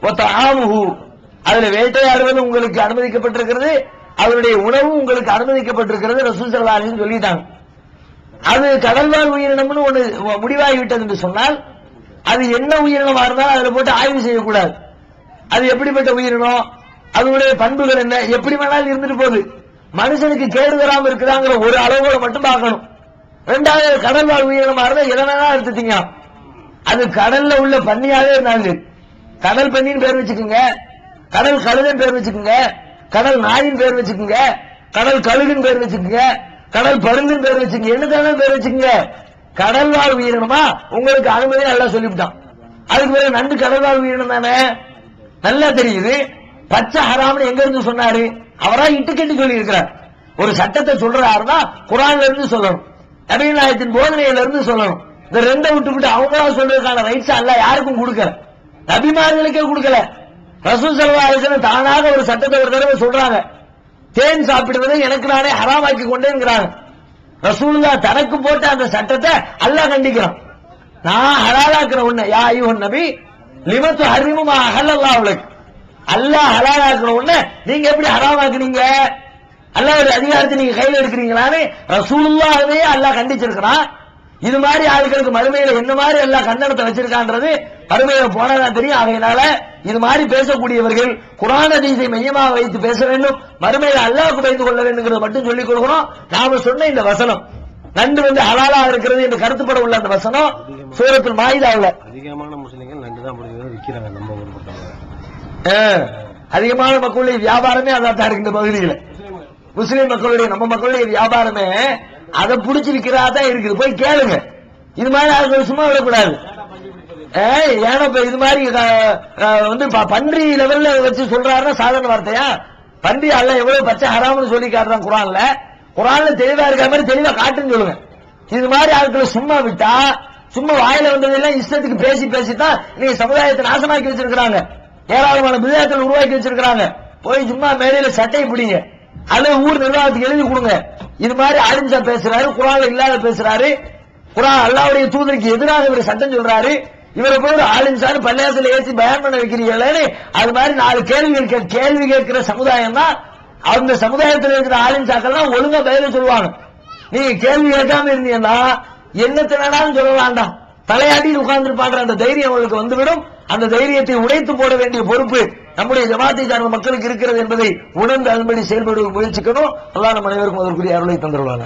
வதஆமுஹு, அதுல வேட்டையாடுவது உங்களுக்கு அனுமதிக்கப்பட்டிருக்கிறது, அவருடைய உணவு உங்களுக்கு அனுமதிக்கப்பட்டிருக்கிறது. ரசூல் ஸல்லல்லாஹு அலைஹி வஸல்லம் சொல்லிட்டாங்க. அது கடல்வாழ் உயிரினம்னு ஒன்று முடிவாகிவிட்டது என்று சொன்னால் அது என்ன உயிரினமா இருந்தாலும் அதுல போட்டு ஆய்வு செய்யக்கூடாது. அது எப்படிப்பட்ட உயிரினம், அதனுடைய பண்புகள் என்ன, எப்படி வேணாலும் இருந்துட்டு போகுது. மனுஷனுக்கு கேடு வராமல் இருக்கிறாங்கிற ஒரு அளவோட மட்டும் பார்க்கணும். ரெண்டாவது, கடல்வாழ் உயிரினமா இருந்தா எதை வேணாலும் எடுத்துட்டீங்க, அது கடல்ல உள்ள பன்னியாவே இருந்தாங்க. கடல் பன்னின்னு பேர் வச்சுக்கோங்க, கடல் கழுதன் பேர் வச்சுக்கோங்க, கடல் நாயின் பேர் வச்சுக்கோங்க, கடல் கழுகின் பேர் வச்சுக்கோங்க, கடல் பருந்தின் பேர் வச்சுக்கோங்க, என்னதான பேர் வச்சுக்கோங்க, கடல்வாழ் உயிரினமா உங்களுக்கு அனுமதி நல்லா சொல்லிவிட்டான். அதுக்கு பிறகு நண்டு கடல்வாழ் உயிரினம் தானே, நல்லா தெரியுது. பச்சை ஹராம்னு எங்க இருந்து சொன்னாரு? அவரா இட்டுக்கட்டி சொல்லி இருக்கிறார். ஒரு சட்டத்தை சொல்றாருன்னா குர்ஆன்ல இருந்து சொல்லணும், நபிகள் நாயகத்தின் போதனையில இருந்து சொல்லணும். இந்த ரெண்டை விட்டு அவங்களா சொல்றதுக்கான ரைட்ஸ் அல்லாஹ் யாருக்கும் கொடுக்கல, நபிமார்களுக்கே கொடுக்கல. ரசூல் ஸல்லல்லாஹு அலைஹி வஸல்லம் தானாக ஒரு சட்டத்தை ஒரு தடவை சொல்றாங்க, தேன் சாப்பிடுவதை எனக்கு நானே ஹராமாக்கி கொண்டேங்கிறாங்க. ரசூலுல்லாஹ் தனக்கு போட்ட அந்த சட்டத்தை அல்லாஹ் கண்டிக்கிறான். நான் ஹலாலாக்குற உன்னை யா ஐயுஹன் நபி லிமத்து ஹரிமு மா அஹல்லல்லாஹு லக், அல்லாஹ் ஹலாலாக்குற உன்னை நீங்க எப்படி ஹராமாக்குனீங்க? அல்லாஹ் ஒரு அதிகாரத்தை நீங்க கையில எடுக்கிறீங்களான்னு ரசூலுல்லாஹ்வே அல்லாஹ் கண்டிச்சிருக்கிறான். இது மாதிரி ஆளுகளுக்கு மறுமையில என்ன மாதிரி எல்லாம் கண்டனத்தை வச்சிருக்கான்றது மறுமையில போனதான் தெரியும். அதனால இது மாதிரி பேசக்கூடியவர்கள் குர்ஆன் ஹதீஸை மையமாக வைத்து பேச வேண்டும், மறுமையில அல்லாஹ்வுக்கு பயந்து கொள்ள வேண்டும்ங்கிறத மட்டும் சொல்லிக் கொடுக்கிறோம். நாம சொன்ன இந்த வசனம் நண்டு ஹலாலா இருக்கிறது என்று கருத்துப்பட உள்ள அந்த வசனம் சூரத்துல் மாயிதாவுல அதிகமான முஸ்லிம்கள் நண்டு தான் விற்கிறாங்க. நம்ம ஊர் பக்கத்துல அதிகமான மக்களுடைய வியாபாரமே அதான் இருக்கு. இந்த பகுதியில் முஸ்லிம் மக்களுடைய நம்ம மக்களுடைய வியாபாரமே அதை புடிச்சு விற்கிறதான் இருக்குது. போய் கேளுங்க. இது மாதிரி ஆளுங்க சும்மா விடக்கூடாது. ஏன்னா இது மாதிரி பன்றி லெவல்ல வச்சு சொல்றாருன்னா சாதாரண வார்த்தையா? பன்றி அல்லாஹ் எவ்வளவு பச்சை ஹராம்னு சொல்லி காட்டுறான் குர்ஆன்ல தெளிவா இருக்கிற மாதிரி தெளிவா காட்டுன்னு சொல்லுங்க. இது மாதிரி ஆட்களை சும்மா விட்டா சும்மா வாயில வந்ததெல்லாம் இஷ்டத்துக்கு பேசித்தான் நீங்க சமுதாயத்தை நாசமாக்கி வச்சிருக்காங்க. ஏராளமான பிதாக்கள் உருவாக்கி வச்சிருக்காங்க. போய் சும்மா மேடையில சட்டையை பிடிங்க, அல்லது ஊர் நிர்வாகத்துக்கு எழுதி கொடுங்க. இது மாதிரி ஆலிம்சா பேசுறாரு, குர்ஆன்ல இல்லாத பேசுறாரு, குர்ஆன் அல்லாஹ்வுடைய தூதருக்கு எதிராக இவர் சட்டம் சொல்றாரு, இவரை போய் ஒரு ஆலிம்சான்னு பள்ளியாசல ஏற்றி பயன் பண்ண வைக்கிறீங்களே. அது மாதிரி 4 கேள்வி கேட்கிற சமுதாயம் தான். அந்த சமுதாயத்தில் இருக்கிற ஆலிம்சாக்கள்லாம் ஒழுங்கா பதில சொல்லுவாங்க. நீங்க கேள்வி கேட்காம இருந்தீங்கன்னா என்னத்தை வேணாலும் சொல்லலாம்டா, தலையாட்டியில் உட்கார்ந்துருப்பான்ற அந்த தைரியம் அவங்களுக்கு வந்துவிடும். அந்த தைரியத்தை உடைத்து போட வேண்டிய பொறுப்பு நம்முடைய ஜமாத்தை சார்ந்த மக்களுக்கு இருக்கிறது என்பதை உணர்ந்து அதன்படி செயல்பட முயற்சிக்கணும். அல்லாஹ் நம் அனைவருக்கும் அதற்குரிய அருளை தந்துள்ளார்.